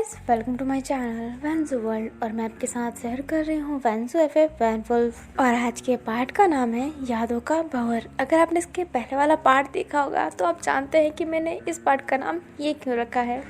Guys, welcome to my channel वैंजू world. और मैं आपके साथ शेयर कर रही हूँ वैंजू एफएफ वैन वुल्फ। और आज के पार्ट का नाम है यादों का भंवर। अगर आपने इसके पहले वाला पार्ट देखा होगा तो आप जानते हैं कि मैंने इस पार्ट का नाम ये क्यों रखा है।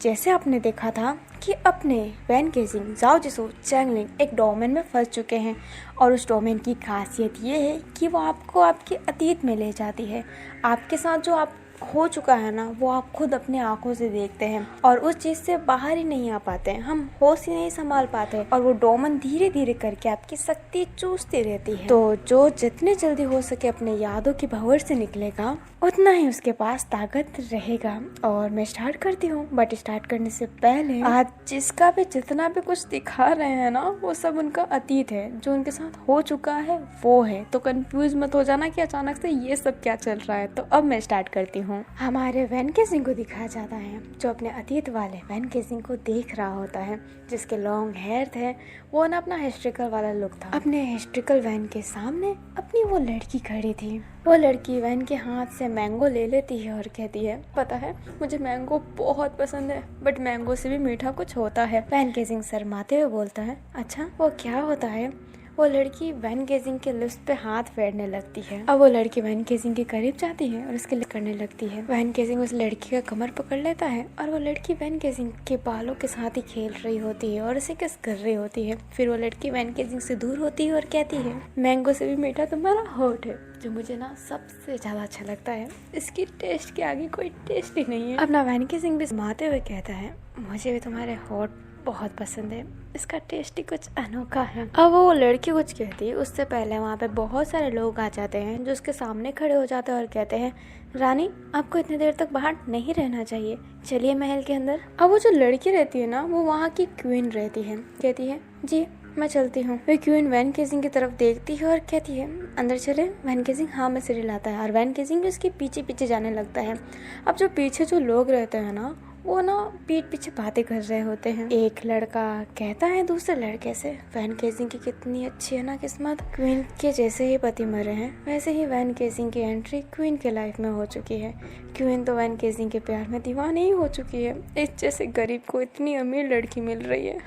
जैसे आपने देखा था कि अपने वैन गेजिंग, जाओ जिसो, चैंगलिंग एक डोमेन में फंस चुके हैं। और उस डोमेन की खासियत ये है कि वो आपको आपके अतीत में ले जाती है। आपके साथ जो आप हो चुका है ना, वो आप खुद अपने आंखों से देखते हैं और उस चीज से बाहर ही नहीं आ पाते हैं। हम होश ही नहीं संभाल पाते और वो डोमन धीरे धीरे करके आपकी शक्ति चूसती रहती है। तो जो जितने जल्दी हो सके अपने यादों की भंवर से निकलेगा, उतना ही उसके पास ताकत रहेगा। और मैं स्टार्ट करती हूँ, बट स्टार्ट करने से पहले आज जिसका भी जितना भी कुछ दिखा रहे हैं ना, वो सब उनका अतीत है, जो उनके साथ हो चुका है वो है। तो कंफ्यूज मत हो जाना कि अचानक से ये सब क्या चल रहा है। तो अब मैं स्टार्ट करती हूँ। हमारे वैन गेजिंग को दिखाया जाता है जो अपने अतीत वाले वैन गेजिंग को देख रहा होता है, जिसके लॉन्ग हेयर थे। वो ना अपना हिस्ट्रिकल वाला लुक था। अपने हिस्ट्रिकल वैन के सामने अपनी वो लड़की खड़ी थी। वो लड़की वैन के हाथ से मैंगो ले लेती है और कहती है, पता है मुझे मैंगो बहुत पसंद है, बट मैंगो से भी मीठा कुछ होता है। वैन गेजिंग शर्माते हुए बोलता है, अच्छा वो क्या होता है। वो लड़की वैन गेजिंग के लिप्स पे हाथ फेरने लगती है। अब वो लड़की वैन गेजिंग के करीब जाती है और उसके लिए करने लगती है। वैन गेजिंग उस लड़की का कमर पकड़ लेता है और वो लड़की वैन गेजिंग के बालों के साथ ही खेल रही होती है और उसे किस कर रही होती है। फिर वो लड़की वैन गेजिंग से दूर होती है और कहती है, मैंगो से भी मीठा तुम्हारा होठ है, जो मुझे ना सबसे ज्यादा अच्छा लगता है। इसकी टेस्ट के आगे कोई टेस्ट ही नहीं है। अपना वैन गेजिंग भी मारते हुए कहता है, मुझे भी तुम्हारे होठ बहुत पसंद है, इसका टेस्ट ही कुछ अनोखा है। अब वो लड़की कुछ कहती है, उससे पहले वहाँ पे बहुत सारे लोग आ जाते हैं जो उसके सामने खड़े हो जाते हैं और कहते हैं, रानी आपको इतनी देर तक बाहर नहीं रहना चाहिए, चलिए महल के अंदर। अब वो जो लड़की रहती है ना, वो वहाँ की क्वीन रहती है। कहती है, जी मैं चलती हूँ। वे क्वीन वैन गेजिंग की तरफ देखती है और कहती है, अंदर चले। वैन गेजिंग हाँ में सिर हिलाता है और वैन गेजिंग उसके पीछे पीछे जाने लगता है। अब जो पीछे जो लोग रहते हैं ना, वो ना पीठ पीछे बातें कर रहे होते हैं। एक लड़का कहता है दूसरे लड़के से, वैन गेजिंग की कितनी अच्छी है ना किस्मत, क्वीन के जैसे ही पति मरे हैं वैसे ही वैन गेजिंग की एंट्री क्वीन के लाइफ में हो चुकी है। क्वीन तो वैन गेजिंग के प्यार में दीवानी ही हो चुकी है। इस जैसे गरीब को इतनी अमीर लड़की मिल रही है,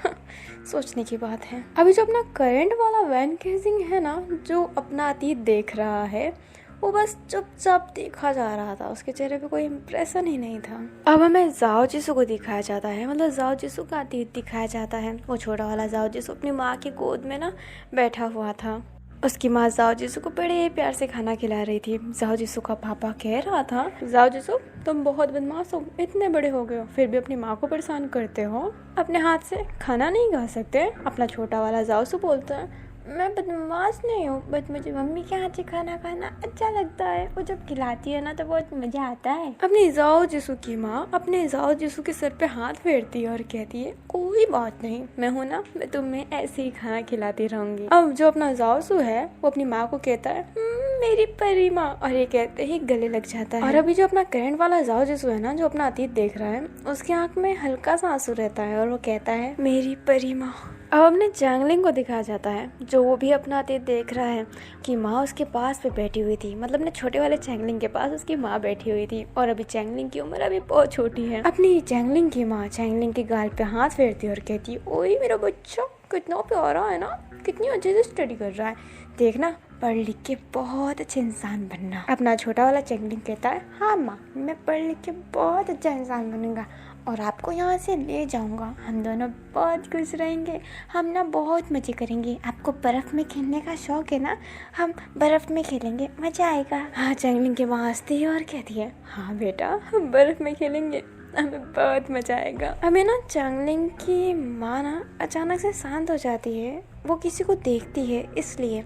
सोचने की बात है। अभी जो अपना करंट वाला वैन गेजिंग है ना, जो अपना अतीत देख रहा है, वो बस चुपचाप देखा जा रहा था। उसके चेहरे पे कोई इम्प्रेशन ही नहीं था। अब हमें जाओ जिसू को दिखाया जाता है, मतलब जाओ जिसू का अतीत दिखाया जाता है। वो छोटा वाला जाओ जिसू अपनी माँ की गोद में ना बैठा हुआ था। उसकी माँ जाओ जिसू को बड़े प्यार से खाना खिला रही थी। जाओ जिसू का पापा कह रहा था, जाओ जिसू तुम बहुत बदमाश हो, इतने बड़े हो गए हो फिर भी अपनी माँ को परेशान करते हो, अपने हाथ से खाना नहीं खा सकते। अपना छोटा वाला जाओ सु बोलता है, मैं बदमाश नहीं हूँ, बट मुझे मम्मी के हाथ से खाना खाना अच्छा लगता है, वो जब खिलाती है ना तो बहुत मजा आता है। अपनी जाओ जिसू की माँ अपने जाओ जिसू के सर पे हाथ फेरती है और कहती है, कोई बात नहीं, मैं हूँ ना, मैं तुम्हें ऐसे ही खाना खिलाती रहूंगी। अब जो अपना जाओ सू है, वो अपनी माँ को कहता है, मेरी परी माँ, और ये कहते ही गले लग जाता है। और अभी जो अपना करंट वाला जाओ जिसू है ना, जो अपना अतीत देख रहा है, उसकी आंख में हल्का सा आंसू रहता है और वो कहता है, मेरी परी माँ। अब अपने चैंगलिंग को दिखाया जाता है, जो वो भी अपना अतीत देख रहा है कि माँ उसके पास पे बैठी हुई थी। मतलब अपने छोटे वाले चैंगलिंग के पास उसकी माँ बैठी हुई थी और अभी चैंगलिंग की उम्र अभी बहुत छोटी है। अपनी चैंगलिंग की माँ चैंगलिंग के गाल पे हाथ फेरती और कहती, ओए मेरा बच्चा कितना प्यारा है ना, कितनी अच्छे से स्टडी कर रहा है, देखना पढ़ लिख के बहुत अच्छे इंसान बनना। अपना छोटा वाला चैंगलिंग कहता है, हाँ माँ मैं पढ़ लिख के बहुत अच्छा इंसान बनूंगा और आपको यहाँ से ले जाऊंगा, हम दोनों बहुत खुश रहेंगे, हम ना बहुत मजे करेंगे। आपको बर्फ में खेलने का शौक है ना, हम बर्फ में खेलेंगे, मजा आएगा। हाँ चैंगलिंग के वहाँ हंसती है और कहती है, हाँ बेटा हम बर्फ में खेलेंगे, हमें बहुत मजा आएगा। हमें ना चैंगलिंग की माँ ना अचानक से शांत हो जाती है, वो किसी को देखती है इसलिए।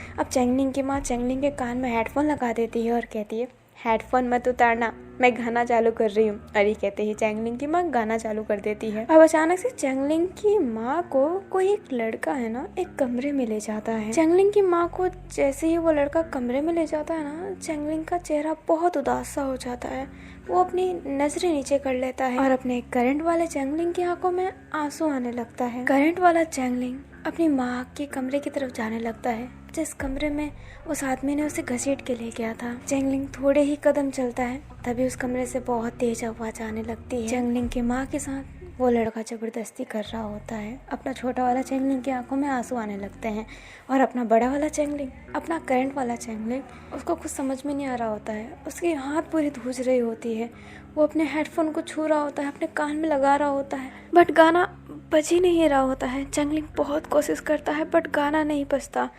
अब चैंगलिंग की माँ चैंगलिंग के कान में हेडफोन लगा देती है और कहती है, हेडफोन मत उतारना, मैं गाना चालू कर रही हूँ। अरे कहते ही चैंगलिंग की माँ गाना चालू कर देती है। अब अचानक से चैंगलिंग की माँ को कोई एक लड़का है ना एक कमरे में ले जाता है। चैंगलिंग की माँ को जैसे ही वो लड़का कमरे में ले जाता है ना, चैंगलिंग का चेहरा बहुत उदास सा हो जाता है। वो अपनी नजरें नीचे कर लेता है और अपने करंट वाले चैंगलिंग की आंखों में आंसू आने लगता है। करंट वाला चैंगलिंग अपनी माँ के कमरे की तरफ जाने लगता है, जिस कमरे में उस आदमी ने उसे घसीट के ले गया था। चैंगलिंग थोड़े ही कदम चलता है, तभी उस कमरे से बहुत तेज आवाज आने लगती है। चैंगलिंग की माँ के साथ वो लड़का ज़बरदस्ती कर रहा होता है। अपना छोटा वाला चैंगलिंग की आंखों में आंसू आने लगते हैं और अपना बड़ा वाला चैंगलिंग, अपना करंट वाला चैंगलिंग, उसको कुछ समझ में नहीं आ रहा होता है। उसकी हाथ पूरी धूज रही होती है। वो अपने हेडफोन को छू रहा होता है, अपने कान में लगा रहा होता है, बट गाना बज ही नहीं रहा होता है। चैंगलिंग बहुत कोशिश करता है बट गाना नहीं बजता।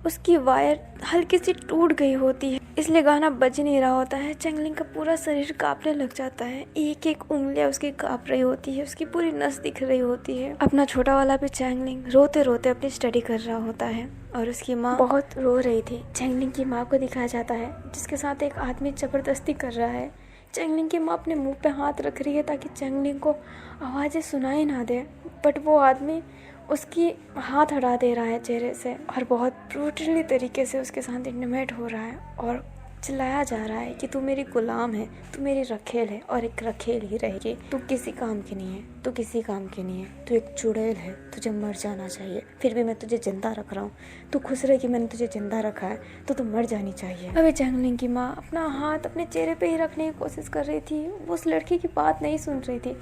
उसकी वायर हल्की सी टूट गई होती है, इसलिए गाना बज नहीं रहा होता है। चैंगलिंग का पूरा शरीर कांपने लग जाता है। एक एक उंगलियां उसकी कांप रही होती है, उसकी पूरी नस दिख रही होती है। अपना छोटा वाला भी चैंगलिंग रोते रोते अपनी स्टडी कर रहा होता है और उसकी माँ बहुत रो रही थी। चैंगलिंग की माँ को दिखाया जाता है जिसके साथ एक आदमी जबरदस्ती कर रहा है। चैंगलिंग की माँ अपने मुंह पे हाथ रख रही है ताकि चैंगलिंग को आवाज़ें सुनाई ना दे, बट वो आदमी उसकी हाथ हटा दे रहा है चेहरे से और बहुत ब्रूटली तरीके से उसके साथ इंटीमेट हो रहा है और चिल्लाया जा रहा है कि तू मेरी गुलाम है, तू मेरी रखेल है और एक रखेल ही रहेगी। तू किसी काम की नहीं है, तू किसी काम की नहीं है, तू एक चुड़ैल है, तुझे मर जाना चाहिए। फिर भी मैं तुझे जिंदा रख रहा हूँ, तू खुश रहे कि मैंने तुझे जिंदा रखा है, तो तू मर जानी चाहिए। अभी चैंगलिंग की माँ अपना हाथ अपने चेहरे पे ही रखने की कोशिश कर रही थी। वो उस लड़की की बात नहीं सुन रही थी,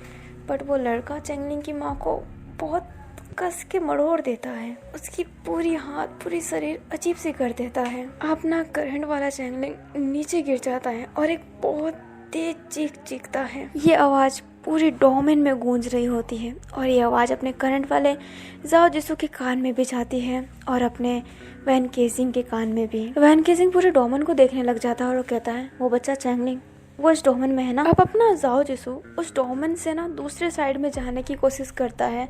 बट वो लड़का चैंगलिंग की माँ को बहुत कस के मरोड़ देता है। उसकी पूरी हाथ पूरी शरीर अजीब सी कर देता है। अपना करंट वाला चैंगलिंग नीचे गिर जाता है और एक बहुत तेज चीख चीखता है। ये आवाज़ पूरी डोमेन में गूंज रही होती है और ये आवाज़ अपने करंट वाले जाओ जिसू के कान में भी जाती है और अपने वैन केसिंग के कान में भी। वैन केसिंग पूरे डोमेन को देखने लग जाता है और वो कहता है वो बच्चा चैंगलिंग वो इस डोमेन में है ना। अब अपना जाओ जिसू उस डोमेन से ना दूसरे साइड में जाने की कोशिश करता है,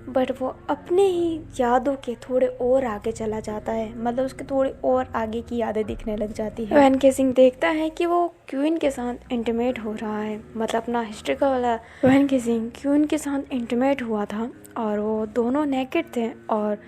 बट वो अपने ही यादों के थोड़े और आगे चला जाता है। मतलब उसके थोड़े और आगे की यादें दिखने लग जाती है। वैन केसिंग देखता है कि वो क्वीन के साथ इंटीमेट हो रहा है। मतलब अपना हिस्ट्री का वाला वैन केसिंग क्वीन के साथ इंटीमेट हुआ था और वो दोनों नेकेड थे और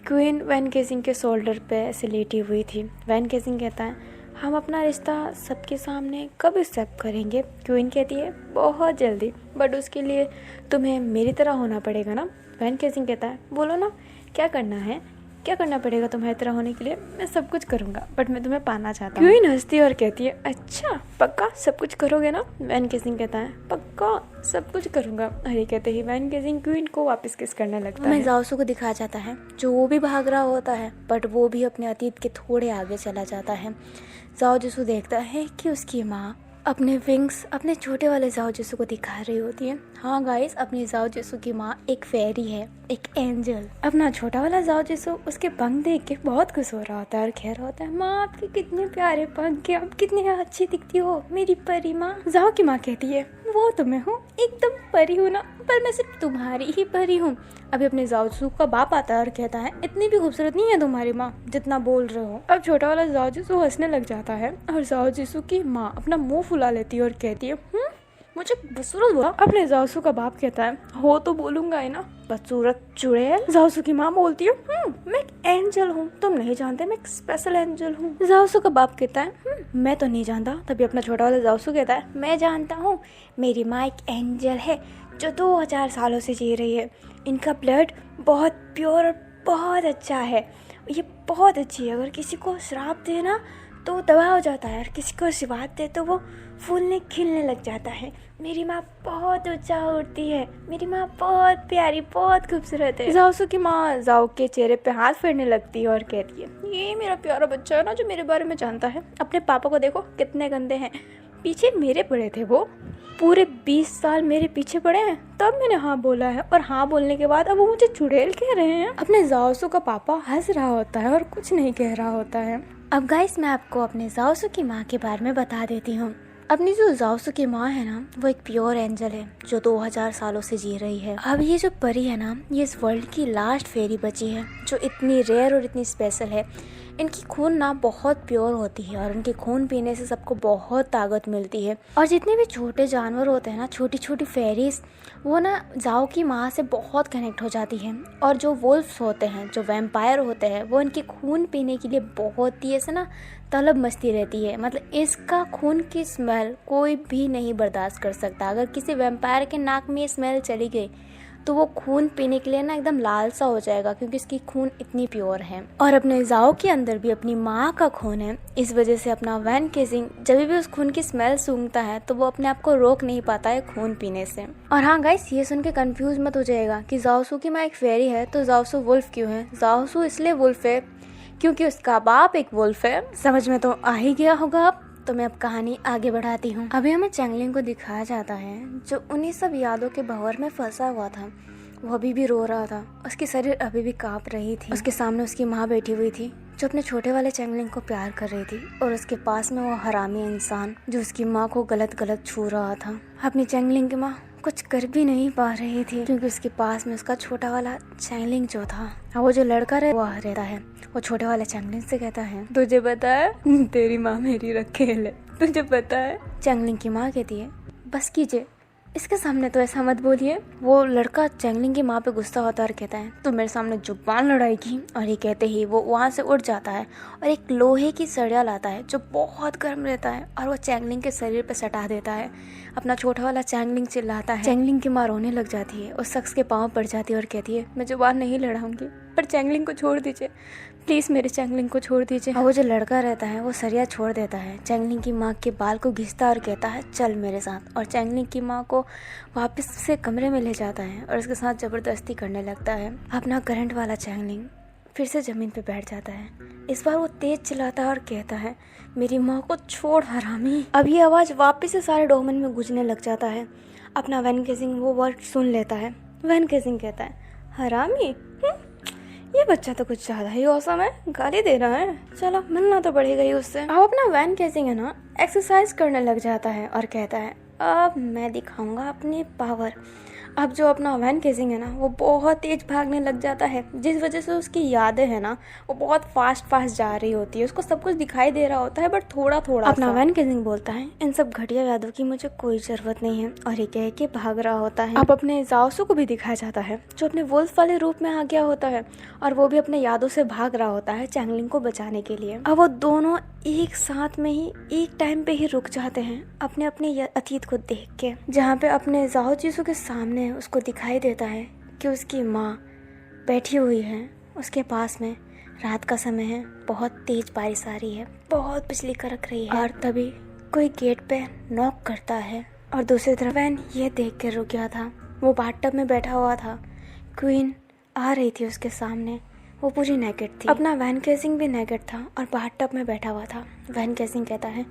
क्वीन वैन केसिंग के शोल्डर पे ऐसे लेटी हुई थी। वैन केसिंग कहता है हम अपना रिश्ता सबके सामने कब एक्सेप्ट करेंगे। क्वीन कहती है बहुत जल्दी, बट उसके लिए तुम्हें मेरी तरह होना पड़ेगा ना। वैन केसिंग कहता है बोलो ना क्या करना है, क्या करना पड़ेगा तुम्हारी तरह होने के लिए। मैं सब कुछ करूँगा बट मैं तुम्हें पाना चाहता हूँ। क्वीन हंसती है और कहती है अच्छा पक्का सब कुछ करोगे ना। वैन केसिंग कहता है पक्का सब कुछ करूँगा। अरे कहते ही वैन केसिंग क्वीन को वापस किस करने लगता है। जाओसू को दिखाया जाता है जो वो भी भाग रहा होता है बट वो भी अपने अतीत के थोड़े आगे चला जाता है। जाओ जिसू देखता है कि उसकी माँ अपने विंग्स अपने छोटे वाले जाओ जिसू को दिखा रही होती है। हाँ गाइस, अपनी जाओ जिसू की माँ एक फेरी है, एक एंजल। अपना छोटा वाला जाओ जिसू उसके पंख देख के बहुत खुश हो रहा होता है और कह रहा होता है माँ आपके कितने प्यारे पंख हैं, आप कितनी अच्छी दिखती हो मेरी परी माँ। जाओ की माँ कहती है वो तो मैं हूँ, एकदम परी हूँ ना, पर मैं सिर्फ तुम्हारी ही परी हूँ। अभी अपने जाओ जिसू का बाप आता है और कहता है इतनी भी खूबसूरत नहीं है तुम्हारी माँ जितना बोल रहे हो। अब छोटा वाला जाओ जिसू हंसने लग जाता है और जाओ जिसू की माँ अपना मुंह फुला लेती है और कहती है मुझे बदसूरत बोला। अपने जाओसू का बाप कहता है हो तो बोलूंगा ही ना, बदसूरत चुड़ैल। जाओसू की माँ बोलती है मैं एक एंजल हूँ, तुम नहीं जानते मैं एक स्पेशल एंजल हूँ। जाओसू का बाप कहता है मैं तो नहीं जानता। तभी अपना छोटा वाला जाओसू कहता है मैं जानता हूँ, मेरी माँ एक एंजल है जो 2000 सालों से जी रही है। इनका ब्लड बहुत प्योर और बहुत अच्छा है, ये बहुत अच्छी है। अगर किसी को श्राप दे ना तो तबाह हो जाता है और किसी को आशीर्वाद दे तो वो फूलने खिलने लग जाता है। मेरी माँ बहुत ऊंचा उड़ती है, मेरी माँ बहुत प्यारी बहुत खूबसूरत है। जाओसू की माँ जाओ के चेहरे पे हाथ फेरने लगती है और कहती है ये मेरा प्यारा बच्चा है ना जो मेरे बारे में जानता है। अपने पापा को देखो कितने गंदे हैं, पीछे मेरे पड़े थे वो पूरे 20 साल मेरे पीछे पड़े हैं, तब मैंने हाँ बोला है और हाँ बोलने के बाद अब वो मुझे चुड़ैल कह रहे हैं। अपने जाओसू का पापा हंस रहा होता है और कुछ नहीं कह रहा होता है। अब गाइस मैं आपको अपने जाओसू की माँ के बारे में बता देती हूँ। अपनी जो जाओसू की माँ है ना वो एक प्योर एंजल है जो 2000 सालों से जी रही है। अब ये जो परी है ना ये इस वर्ल्ड की लास्ट फेरी बची है जो इतनी रेयर और इतनी स्पेशल है। इनकी खून ना बहुत प्योर होती है और इनके खून पीने से सबको बहुत ताकत मिलती है। और जितने भी छोटे जानवर होते हैं ना, छोटी छोटी फेरीज, वो ना जाओ की माँ से बहुत कनेक्ट हो जाती है। और जो वुल्फ्स होते हैं, जो वैम्पायर होते हैं, वो इनके खून पीने के लिए बहुत ही ऐसे ना तलब मस्ती रहती है। मतलब इसका खून की स्मेल कोई भी नहीं बर्दाश्त कर सकता। अगर किसी वैम्पायर के नाक में ये स्मेल चली गई तो वो खून पीने के लिए ना एकदम लाल सा हो जाएगा, क्योंकि इसकी खून इतनी प्योर है। और अपने जाओ के अंदर भी अपनी माँ का खून है, इस वजह से अपना वैन केसिंग जब भी उस खून की स्मेल सूंघता है तो वो अपने आप को रोक नहीं पाता है खून पीने से। और हाँ गाइस, ये सुन के कंफ्यूज मत हो जाएगा कि जाओसू की माँ एक फेरी है तो जाओसू वुल्फ क्यों है। जाओसू इसलिए वुल्फ है क्योंकि उसका बाप एक वुल्फ है। समझ में तो आ ही गया होगा अब। तो मैं अब कहानी आगे बढ़ाती हूँ। अभी हमें चैंगलिंग को दिखाया जाता है जो उन्हीं सब यादों के भंवर में फंसा हुआ था। वो अभी भी रो रहा था, उसकी शरीर अभी भी कांप रही थी। उसके सामने उसकी माँ बैठी हुई थी जो अपने छोटे वाले चैंगलिंग को प्यार कर रही थी, और उसके पास में वो हरामी इंसान जो उसकी माँ को गलत गलत छू रहा था। अपनी चैंगलिंग की माँ कुछ कर भी नहीं पा रही थी क्योंकि उसके पास में उसका छोटा वाला चैंगलिंग जो था, वो जो लड़का रहता है, वो छोटे वाले चैंगलिंग से कहता है, तुझे पता है तेरी माँ मेरी रखेल है, तुझे पता है। चैंगलिंग की माँ कहती है, बस कीजिए, इसके सामने तो ऐसा मत बोलिए। वो लड़का चैंगलिंग की माँ पे गुस्सा होता है और कहता है, तू मेरे सामने जुबान लड़ाएगी। और ये कहते ही वो वहाँ से उठ जाता है और एक लोहे की सरिया लाता है जो बहुत गर्म रहता है, और वो चैंगलिंग के शरीर पे सटा देता है। अपना छोटा वाला चैंगलिंग चिल्लाता है। चैंगलिंग की माँ रोने लग जाती है, उस शख्स के पाँव पड़ जाती है और कहती है, मैं जुबान नहीं लड़ाऊंगी, पर चैंगलिंग को छोड़ दीजिए, प्लीज़ मेरे चैंगलिंग को छोड़ दीजिए। और वो जो लड़का रहता है वो सरिया छोड़ देता है, चैंगलिंग की माँ के बाल को घिसता और कहता है, चल मेरे साथ। और चैंगलिंग की माँ को वापस से कमरे में ले जाता है और उसके साथ ज़बरदस्ती करने लगता है। अपना करंट वाला चैंगलिंग फिर से ज़मीन पे बैठ जाता है। इस बार वो तेज चिल्लाता है और कहता है, मेरी माँ को छोड़ हरामी। अब ये आवाज़ वापस से सारे डोमेन में गूंजने लग जाता है। अपना वैन केसिंग वो वर्ड सुन लेता है। वैन केसिंग कहता है, हरामी, ये बच्चा तो कुछ ज़्यादा ही औसम है, गाली दे रहा है, चलो मिलना तो पड़ेगा ही उससे। अब अपना वैन केसिंग है ना एक्सरसाइज करने लग जाता है और कहता है, अब मैं दिखाऊंगा अपनी पावर। अब जो अपना वैन केसिंग है ना वो बहुत तेज भागने लग जाता है, जिस वजह से उसकी यादें है ना वो बहुत फास्ट जा रही होती है। उसको सब कुछ दिखाई दे रहा होता है बट थोड़ा थोड़ा। अपना वैन केसिंग बोलता है, इन सब घटिया यादों की मुझे कोई जरूरत नहीं है, और ये कह के भाग रहा होता है। अब अपने जाओसू को भी दिखाया जाता है जो अपने वुल्फ वाले रूप में आ गया होता है, और वो भी अपने यादों से भाग रहा होता है चैंगलिंग को बचाने के लिए। अब वो दोनों एक साथ में ही एक टाइम पे ही रुक जाते हैं अपने अपने अतीत को देख के, जहाँ पे अपने जाओ चीज़ों के सामने उसको दिखाई देता है कि उसकी माँ बैठी हुई है उसके पास में। रात का समय है, बहुत तेज बारिश आ रही है, बहुत बिजली कड़क रही है, और तभी कोई गेट पे नॉक करता है। और दूसरी तरफ वैन ये देख के रुक गया था, वो बाथटब में बैठा हुआ था, क्वीन आ रही थी उसके सामने, वो पूरी नेकेड थी। अपना वैन केसिंग भी नेकेड था और बाथटब में बैठा हुआ था। वैन केसिंग कहता है,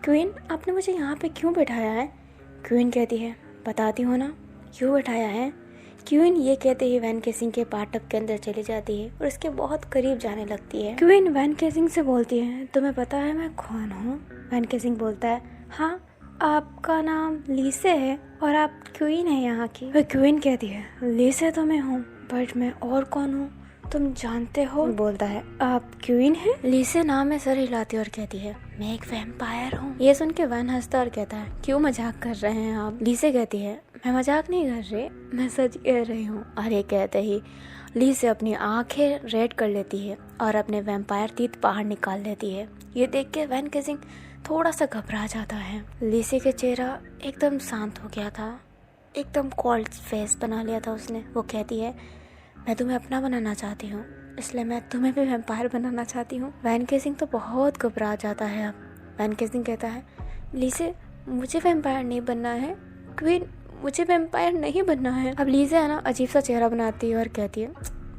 क्वीन आपने मुझे यहाँ पे क्यों बैठाया है। क्वीन कहती है, बताती हो ना क्यों बैठाया है। क्वीन ये कहते ही वैन केसिंग के बाथटब के अंदर चली जाती है और उसके बहुत करीब जाने लगती है। क्वीन वैन केसिंग से बोलती है, तुम्हें पता है मैं कौन हूँ। वैन केसिंग बोलता है, हाँ आपका नाम लीसे है और आप क्वीन है यहाँ की। वह क्वीन कहती है, लीसे तो मैं हूँ, बट मैं और कौन हूँ तुम जानते हो। बोलता है, आप क्वीन है। लीसे नाम में सर हिलाती और कहती है, मैं एक वैम्पायर हूँ। ये सुन के वैन हंसता और कहता है, क्यों मजाक कर रहे हैं आप। लीसे कहती है, मैं मजाक नहीं कर रही, मैं सच कह रही हूँ। और ये कहते ही लीसे अपनी आंखें रेड कर लेती है और अपने वैम्पायर तीत बाहर निकाल लेती है। ये देख के वैन केसिंग थोड़ा सा घबरा जाता है। लीसे का चेहरा एकदम शांत हो गया था, एकदम कोल्ड फेस बना लिया था उसने। वो कहती है, मैं तुम्हें अपना बनाना चाहती हूँ, इसलिए मैं तुम्हें भी वैम्पायर बनाना चाहती हूँ। वैन केसिंग तो बहुत घबरा जाता है। अब वैन केसिंग कहता है, लीसे मुझे वैम्पायर नहीं बनना है, क्वीन मुझे वैम्पायर नहीं बनना है। अब लीसे है ना अजीब सा चेहरा बनाती है और कहती है,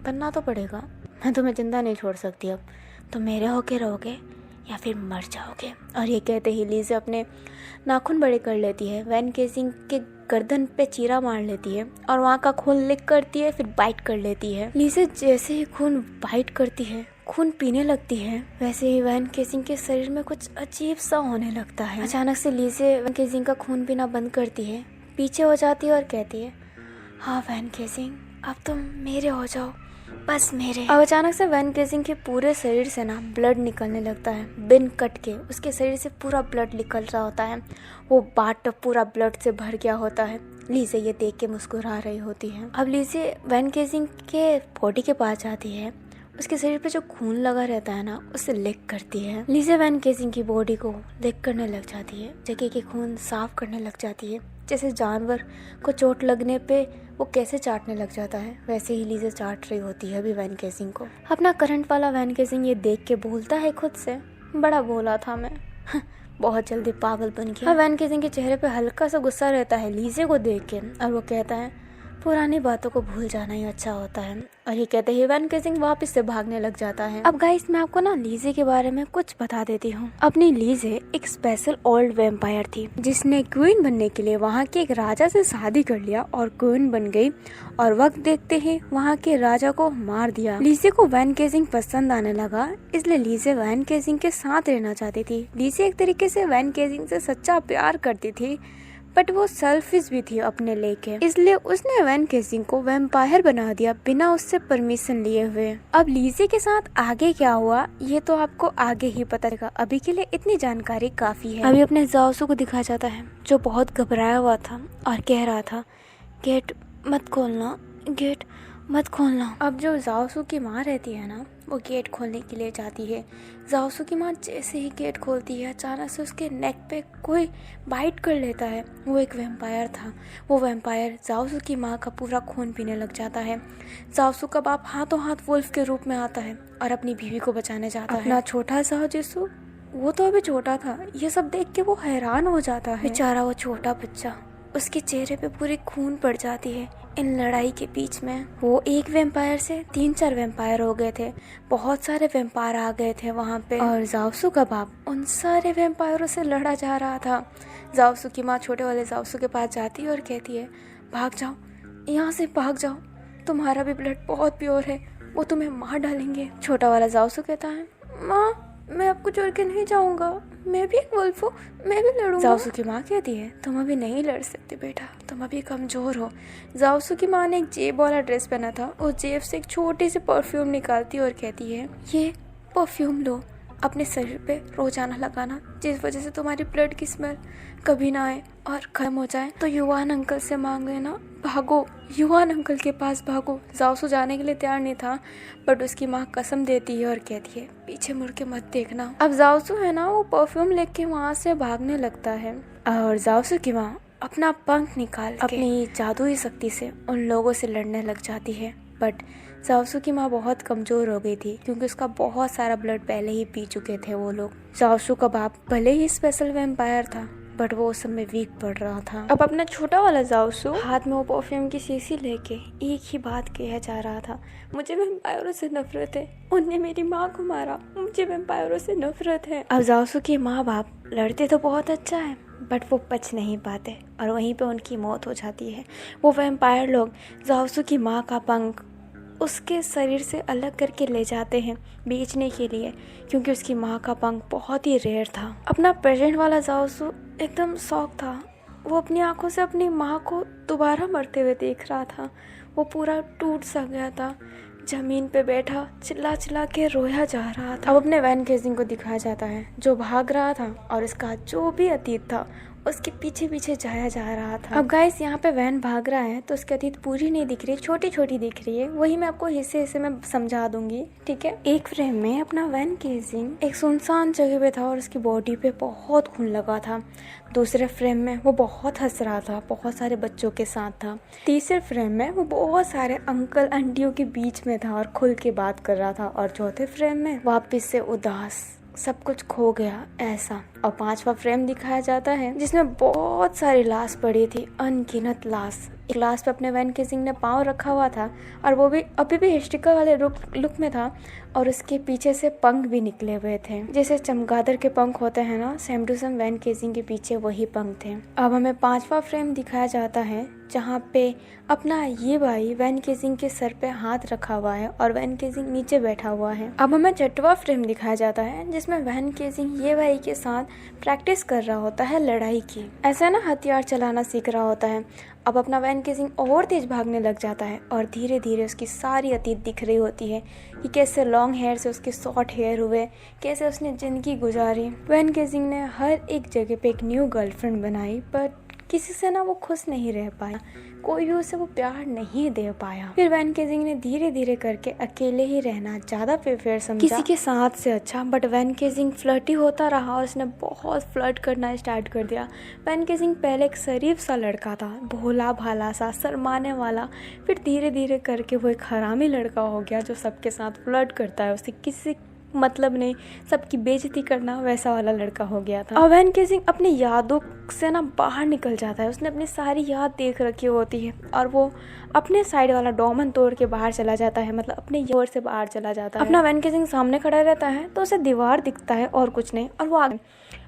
बनना तो पड़ेगा, मैं तुम्हें जिंदा नहीं छोड़ सकती, अब तो मेरे होके रहोगे या फिर मर जाओगे। और ये कहते ही लीसे अपने नाखून बड़े कर लेती है, वैन केसिंग के गर्दन पे चीरा मार लेती है और वहाँ का खून लिक करती है, फिर बाइट कर लेती है। लीसे जैसे ही खून बाइट करती है, खून पीने लगती है, वैसे ही वैन केसिंग के शरीर में कुछ अजीब सा होने लगता है। अचानक से लीसे वैन केसिंग का खून पीना बंद करती है, पीछे हो जाती है और कहती है, हाँ वैन केसिंग अब तुम मेरे हो जाओ, बस मेरे। अब अचानक से वैन केसिंग के पूरे शरीर से ना ब्लड निकलने लगता है, बिन कट के उसके शरीर से पूरा ब्लड निकल रहा होता है। वो बाथटब पूरा ब्लड से भर गया होता है। लीसे ये देख के मुस्कुरा रही होती है। अब लीसे वैन केसिंग के बॉडी के पास जाती है, उसके शरीर पे जो खून लगा रहता है ना उसे लिक करती है। लीसे वैन केसिंग की बॉडी को लिक करने लग जाती है, जगह के खून साफ करने लग जाती है, जैसे जानवर को चोट लगने पे वो कैसे चाटने लग जाता है, वैसे ही लीज़ा चाट रही होती है अभी वैन केसिंग को। अपना करंट वाला वैन केसिंग ये देख के बोलता है खुद से, बड़ा बोला था मैं, बहुत जल्दी पागल बन गया। वैन केसिंग के चेहरे पे हल्का सा गुस्सा रहता है लीज़े को देख के, और वो कहता है पुरानी बातों को भूल जाना ही अच्छा होता है। और ये कहते ही वैन केसिंग वापस से भागने लग जाता है। अब गाइस मैं आपको ना लीज़े के बारे में कुछ बता देती हूँ। अपनी लीज़े एक स्पेशल ओल्ड वैम्पायर थी जिसने क्वीन बनने के लिए वहाँ के एक राजा से शादी कर लिया और क्वीन बन गई, और वक्त देखते ही वहाँ के राजा को मार दिया। लीज़े को वैन केसिंग पसंद आने लगा, इसलिए लीज़े वैन केसिंग के साथ रहना चाहती थी। लीज़े एक तरीके से वैन केसिंग से सच्चा प्यार करती थी, बट वो सेल्फिश भी थी अपने लेके, इसलिए उसने वैन केसिंग को वैम्पायर बना दिया बिना उससे परमिशन लिए हुए। अब लीज़े के साथ आगे क्या हुआ ये तो आपको आगे ही पता चलेगा, अभी के लिए इतनी जानकारी काफी है। अभी अपने जाओसू को दिखाया जाता है जो बहुत घबराया हुआ था और कह रहा था गेट मत खोलना, गेट मत खोलना। अब जो जाओसू की माँ रहती है ना, वो गेट खोलने के लिए जाती है। जाओसू की माँ जैसे ही गेट खोलती है अचानक से उसके नेक पे कोई बाइट कर लेता है। वो एक वैम्पायर था। वो वैम्पायर जाओसू की माँ का पूरा खून पीने लग जाता है। जाओसू का बाप हाथों हाथ वुल्फ के रूप में आता है और अपनी बीवी को बचाने जाता है। अपना छोटा जाओ जिसू, वो तो अभी छोटा था, ये सब देख के वो हैरान हो जाता है। बेचारा वो छोटा बच्चा, उसके चेहरे पे पूरी खून पड़ जाती है। इन लड़ाई के बीच में वो एक वैम्पायर से 3-4 वैम्पायर हो गए थे, बहुत सारे वैम्पायर आ गए थे वहाँ पे, और जाओसू का बाप उन सारे वैम्पायरों से लड़ा जा रहा था। जाओसू की माँ छोटे वाले जाओसू के पास जाती है और कहती है भाग जाओ, यहाँ से भाग जाओ, तुम्हारा भी ब्लड बहुत प्योर है, वो तुम्हें मार डालेंगे। छोटा वाला जाओसू कहता है माँ मैं आपको छोड़ के नहीं जाऊंगा, मैं भी एक वुल्फ हूँ, मैं भी लड़ूंगा। जाओसू की माँ कहती है तुम अभी नहीं लड़ सकते बेटा, तुम अभी कमजोर हो। जाओसू की माँ ने एक जेब वाला ड्रेस पहना था, उस जेब से एक छोटी सी परफ्यूम निकालती है और कहती है ये परफ्यूम लो, अपने शरीर पे रोजाना लगाना, जिस वजह से तुम्हारी ब्लड की स्मेल कभी ना आए और खत्म हो जाए तो युवान अंकल से मांग लेना। भागो, युवान अंकल के पास भागो। जाओसू जाने के लिए तैयार नहीं था, बट उसकी माँ कसम देती है और कहती है पीछे मुड़ के मत देखना। अब जाओसू है ना, वो परफ्यूम लेके वहाँ से भागने लगता है, और जाओसू की माँ अपना पंख निकाल के अपनी जादुई शक्ति से उन लोगों से लड़ने लग जाती है। बट जाओसू की माँ बहुत कमज़ोर हो गई थी क्योंकि उसका बहुत सारा ब्लड पहले ही पी चुके थे वो लोग। जाओसू का बाप भले ही स्पेशल वैम्पायर था, बट वो उस समय वीक पड़ रहा था। अब अपना छोटा वाला जाओसू हाथ में वो परफ्यूम की शीशी लेके एक ही बात कहा जा रहा था, मुझे वैम्पायरों से नफरत है, उनने मेरी माँ को मारा, मुझे वैम्पायरों से नफरत है। अब जाओसू के माँ बाप लड़ते तो बहुत अच्छा है, बट वो बच नहीं पाते और वहीं पे उनकी मौत हो जाती है। वो वैम्पायर लोग जाओसू की माँ का पंख उसके शरीर से अलग करके ले जाते हैं बेचने के लिए, क्योंकि उसकी माँ का पंख बहुत ही रेयर था। अपना प्रेजेंट वाला जाओसू एकदम शौक था, वो अपनी आंखों से अपनी माँ को दोबारा मरते हुए देख रहा था। वो पूरा टूट सा गया था, जमीन पे बैठा चिल्ला चिल्ला के रोया जा रहा था। अब अपने वैन केसिंग को दिखाया जाता है जो भाग रहा था और इसका जो भी अतीत था उसके पीछे पीछे जाया जा रहा था। अब गाइस यहाँ पे वैन भाग रहा है तो उसकी अतीत पूरी नहीं दिख रही, छोटी छोटी दिख रही है, वही मैं आपको हिस्से हिस्से में समझा दूंगी, ठीक है। एक फ्रेम में अपना वैन केसिंग एक सुनसान जगह पे था और उसकी बॉडी पे बहुत खून लगा था। दूसरे फ्रेम में वो बहुत हंस रहा था, बहुत सारे बच्चों के साथ था। तीसरे फ्रेम में वो बहुत सारे अंकल आंटियों के बीच में था और खुल के बात कर रहा था। और चौथे फ्रेम में वापस से उदास, सब कुछ खो गया ऐसा। और पांचवा फ्रेम दिखाया जाता है जिसमें बहुत सारी लाश पड़ी थी, अनगिनत लाश। एक लाश पे अपने वैन केसिंग ने पाँव रखा हुआ था और वो भी अभी भी हिस्ट्रिकल वाले लुक में था, और उसके पीछे से पंख भी निकले हुए थे, जैसे चमगादड़ के पंख होते हैं ना, same to same vane casing के पीछे वही पंख थे। अब हमें पांचवा फ्रेम दिखाया जाता है जहाँ पे अपना ये भाई वैन केसिंग के सर पे हाथ रखा हुआ है और वैन केसिंग नीचे बैठा हुआ है। अब हमें छठवां फ्रेम दिखाया जाता है जिसमें वैन केसिंग ये भाई के साथ प्रैक्टिस कर रहा होता है लड़ाई की, ऐसा ना हथियार चलाना सीख रहा होता है। अब अपना वैन केसिंग और तेज भागने लग जाता है और धीरे धीरे उसकी सारी अतीत दिख रही होती है कि कैसे लॉन्ग हेयर से उसके शॉर्ट हेयर हुए, कैसे उसने जिंदगी गुजारी। वैन केसिंग ने हर एक जगह पे एक न्यू गर्लफ्रेंड बनाई, बट किसी से ना वो खुश नहीं रह पाया, कोई भी उसे वो प्यार नहीं दे पाया। फिर वैन केजिंग ने धीरे धीरे करके अकेले ही रहना ज्यादा प्रेफर समझा किसी के साथ से अच्छा। बट वैन केजिंग फ्लर्टी होता रहा और उसने बहुत फ्लर्ट करना स्टार्ट कर दिया। वैन केजिंग पहले एक शरीफ सा लड़का था, भोला भाला सा, शर्माने वाला। फिर धीरे धीरे करके वो एक हरामी लड़का हो गया जो सबके साथ फ्लर्ट करता है, उसे किसी मतलब नहीं, सबकी बेइज्जती करना, वैसा वाला लड़का हो गया था। और वैन केजिंग अपनी यादों से ना बाहर निकल जाता है। उसने अपनी सारी याद देख रखी होती है और वो अपने साइड वाला डोमन तोड़ के बाहर चला जाता है, मतलब अपने योर से बाहर चला जाता है। अपना वैन केजिंग सामने खड़ा रहता है तो उसे दीवार दिखता है और कुछ नहीं, और वो आगे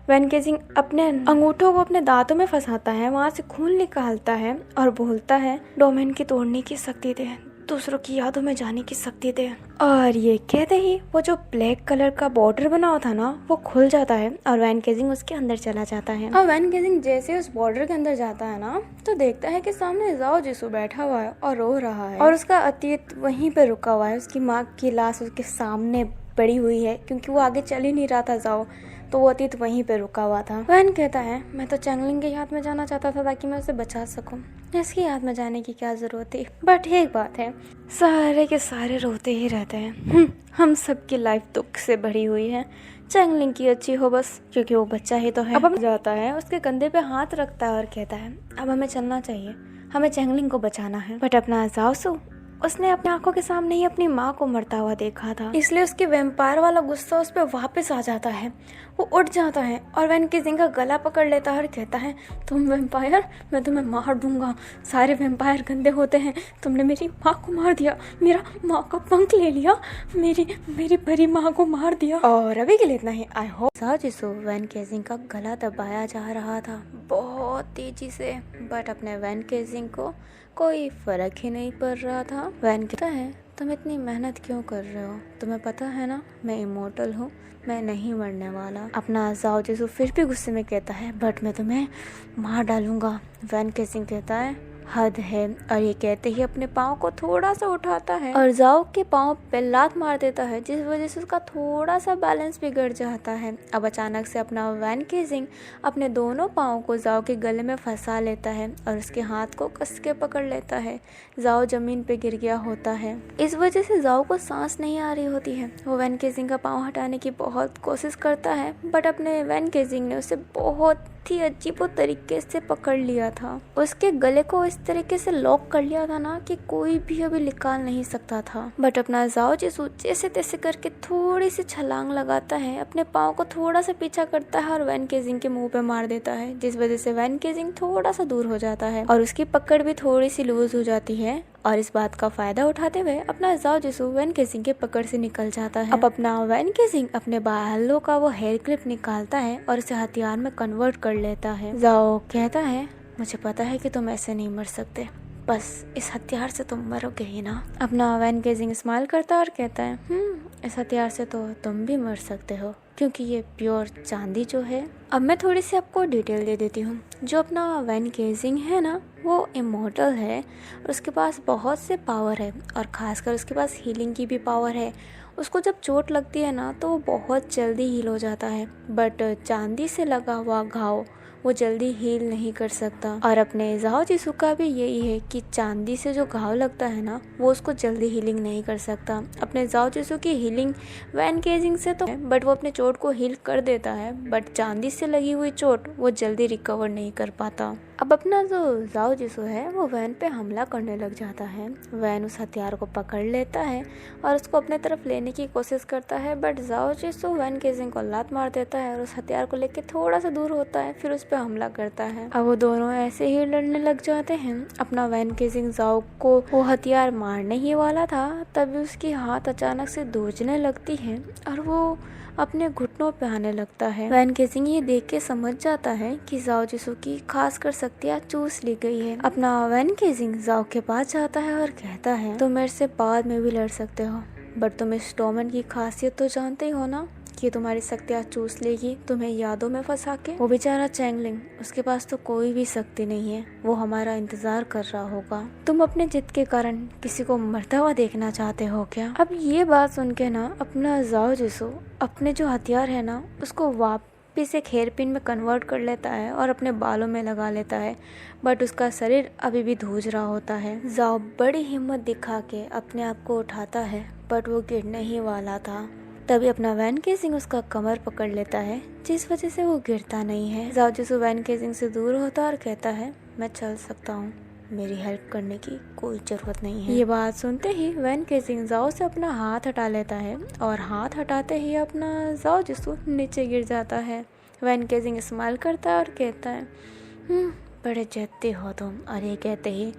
वैन केजिंग अपने अंगूठों को अपने दांतों में फंसाता है, वहाँ से खून निकालता है और बोलता है डोमेन की तोड़ने की शक्ति दे, दूसरों की यादों में जाने की शक्ति दे। और ये कहते ही वो जो ब्लैक कलर का बॉर्डर बना हुआ था ना वो खुल जाता है और वैन केजिंग उसके अंदर चला जाता है। और वैन केजिंग जैसे उस बॉर्डर के अंदर जाता है ना तो देखता है कि सामने जाओ जिसू बैठा हुआ है और रो रहा है, और उसका अतीत वहीं पे रुका हुआ है। उसकी माँ की लाश उसके सामने पड़ी हुई है, क्योंकि वो आगे चल ही नहीं रहा था जाओ, तो वो अतीत वहीं पे रुका हुआ था। वैन कहता है मैं तो चैंगलिंग की याद में जाना चाहता था ताकि मैं उसे बचा सकूं, इसकी याद में जाने की क्या जरूरत थी। बट एक बात है, सारे के सारे रोते ही रहते हैं। हम सबकी लाइफ दुख से भरी हुई है, चैंगलिंग की अच्छी हो बस, क्योंकि वो बच्चा ही तो है। अब हम जाता है, उसके कंधे पे हाथ रखता है और कहता है अब हमें चलना चाहिए, हमें चैंगलिंग को बचाना है। बट अपना जाओसू उसने अपनी आंखों के सामने ही अपनी माँ को मरता हुआ देखा था, इसलिए उसके वैम्पायर वाला गुस्सा उस पर वापस आ जाता है। वो उठ जाता है और वैन केजिंग का गला पकड़ लेता है और कहता है तुम वैम्पायर, मैं तुम्हें मार दूंगा, सारे वैम्पायर गंदे होते हैं, तुमने मेरी माँ को मार दिया, मेरा माँ का पंख ले लिया, मेरी भरी माँ को मार दिया। और अभी के लिए इतना ही। आई होप जिसो वैन केजिंग का गला दबाया जा रहा था बहुत तेजी से, बट अपने वैन केजिंग को कोई फर्क ही नहीं पड़ रहा था। वैन कहता है तुम इतनी मेहनत क्यों कर रहे हो, तुम्हें पता है ना मैं इमोर्टल हूँ, मैं नहीं मरने वाला। अपना जाओ जिसो फिर भी गुस्से में कहता है बट मैं तुम्हें मार डालूंगा। वैन केजिंग कहता है हद है, और ये कहते ही अपने पाँव को थोड़ा सा उठाता है और जाओ के पाँव पे लात मार देता है, जिस वजह से उसका थोड़ा सा बैलेंस बिगड़ जाता है। अब अचानक से अपना वैन केजिंग अपने दोनों पाँव को जाओ के गले में फंसा लेता है और उसके हाथ को कस के पकड़ लेता है। जाओ जमीन पे गिर गया होता है, इस वजह से जाओ को सांस नहीं आ रही होती है। वो वैन केजिंग का पाँव हटाने की बहुत कोशिश करता है, बट अपने वैन केजिंग ने उसे बहुत ही अजीब तरीके से पकड़ लिया था, उसके गले को इस तरीके से लॉक कर लिया था ना कि कोई भी अभी निकाल नहीं सकता था। बट अपना जाओ जिसू जैसे तैसे करके थोड़ी सी छलांग लगाता है, अपने पाँव को थोड़ा सा पीछा करता है और वैन केजिंग के मुंह पे मार देता है, जिस वजह से वैन केजिंग थोड़ा सा दूर हो जाता है और उसकी पकड़ भी थोड़ी सी लूज हो जाती है। और इस बात का फायदा उठाते हुए अपना जाओ जिसू वैन केजिंग के पकड़ से निकल जाता है। अब अपना वैन केजिंग अपने बालों का वो हेयर क्लिप निकालता है और उसे हथियार में कन्वर्ट कर लेता है। जाओ कहता है मुझे पता है कि तुम ऐसे नहीं मर सकते, बस इस हथियार से तुम मरोगे ही ना। अपना वैन केजिंग स्माइल करता है और कहता है इस हथियार से तो तुम भी मर सकते हो, क्योंकि ये प्योर चांदी जो है। अब मैं थोड़ी सी आपको डिटेल दे देती हूँ। जो अपना वैन केजिंग है ना वो इमॉर्टल है और उसके पास बहुत से पावर है, और ख़ासकर उसके पास हीलिंग की भी पावर है। उसको जब चोट लगती है ना तो वो बहुत जल्दी हील हो जाता है, बट चांदी से लगा हुआ घाव वो जल्दी हील नहीं कर सकता। और अपने जाओ जिसू का भी यही है कि चांदी से जो घाव लगता है ना वो उसको जल्दी हीलिंग नहीं कर सकता। अपने जाओ जिसू की हीलिंग वैन केजिंग से तो है, बट वो अपने चोट को हील कर देता है, बट चांदी से लगी हुई चोट वो जल्दी रिकवर नहीं कर पाता। अब अपना जो जाओ जिसू है वो वैन पे हमला करने लग जाता है। वैन उस हथियार को पकड़ लेता है और उसको अपने तरफ लेने की कोशिश करता है, बट जाओ जिसू वैन केजिंग को लात मार देता है और उस हथियार को लेके थोड़ा सा दूर होता है, फिर उस पे हमला करता है। अब वो दोनों ऐसे ही लड़ने लग जाते हैं। अपना वैन केजिंग जाओ को वो हथियार मारने ही वाला था, तभी उसकी हाथ अचानक से दूजने लगती है और वो अपने घुटनों पे आने लगता है। वैन केजिंग ये देख के समझ जाता है कि जाओ जिसू की खासकर शक्तियाँ चूस ली गई है। अपना वैन केजिंग जाओ के पास जाता है और कहता है तुम मेरे से बाद में भी लड़ सकते हो, बट तुम इस डोमेन की खासियत तो जानते ही हो ना कि तुम्हारी शक्तियाँ चूस लेगी तुम्हें यादों में फंसा के। वो बेचारा चैंगलिंग, उसके पास तो कोई भी शक्ति नहीं है, वो हमारा इंतजार कर रहा होगा। तुम अपने जिद के कारण किसी को मरता हुआ देखना चाहते हो क्या? अब ये बात सुन के ना अपना जाओ जिसू अपने जो हथियार है ना उसको फिर से हेयरपिन में कन्वर्ट कर लेता है और अपने बालों में लगा लेता है, बट उसका शरीर अभी भी धूज रहा होता है। जाओ बड़ी हिम्मत दिखा के अपने आप को उठाता है, बट वो गिरने ही वाला था। तभी अपना वैन केसिंग उसका कमर पकड़ लेता है, जिस वजह से वो गिरता नहीं है। जाओ जिसु वैन केसिंग से दूर होता और कहता है, मैं चल सकता हूँ, मेरी हेल्प करने की कोई ज़रूरत नहीं है। ये बात सुनते ही वैन केसिंग जाओ से अपना हाथ हटा लेता है और हाथ हटाते ही अपना जाओ जिसु नीचे गिर जाता है। वैन केसिंग स्माइल करता है और कहता है, बड़े जद्दी हो तुम। और ये कहते ही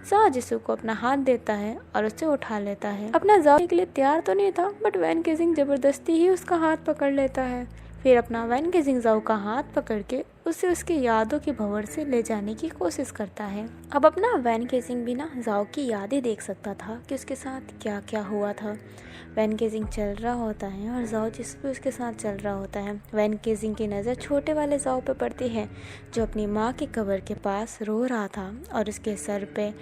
जाओ जिसु को अपना हाथ देता है और उसे उठा लेता है। अपना जाओ के लिए तैयार तो नहीं था, बट वैन केसिंग जबरदस्ती ही उसका हाथ पकड़ लेता है। फिर अपना वैन केसिंग जाओ का हाथ पकड़ के उसे उसकी यादों की भंवर से ले जाने की कोशिश करता है। अब अपना वैन केसिंग भी ना जाओ की यादें देख सकता था कि उसके साथ क्या क्या हुआ था। वैन केसिंग चल रहा होता है और जाओ जिस भी उसके साथ चल रहा होता है। वैन केसिंग की नज़र छोटे वाले जाओ पे पड़ती है, जो अपनी माँ की कब्र के पास रो रहा था और उसके सर पे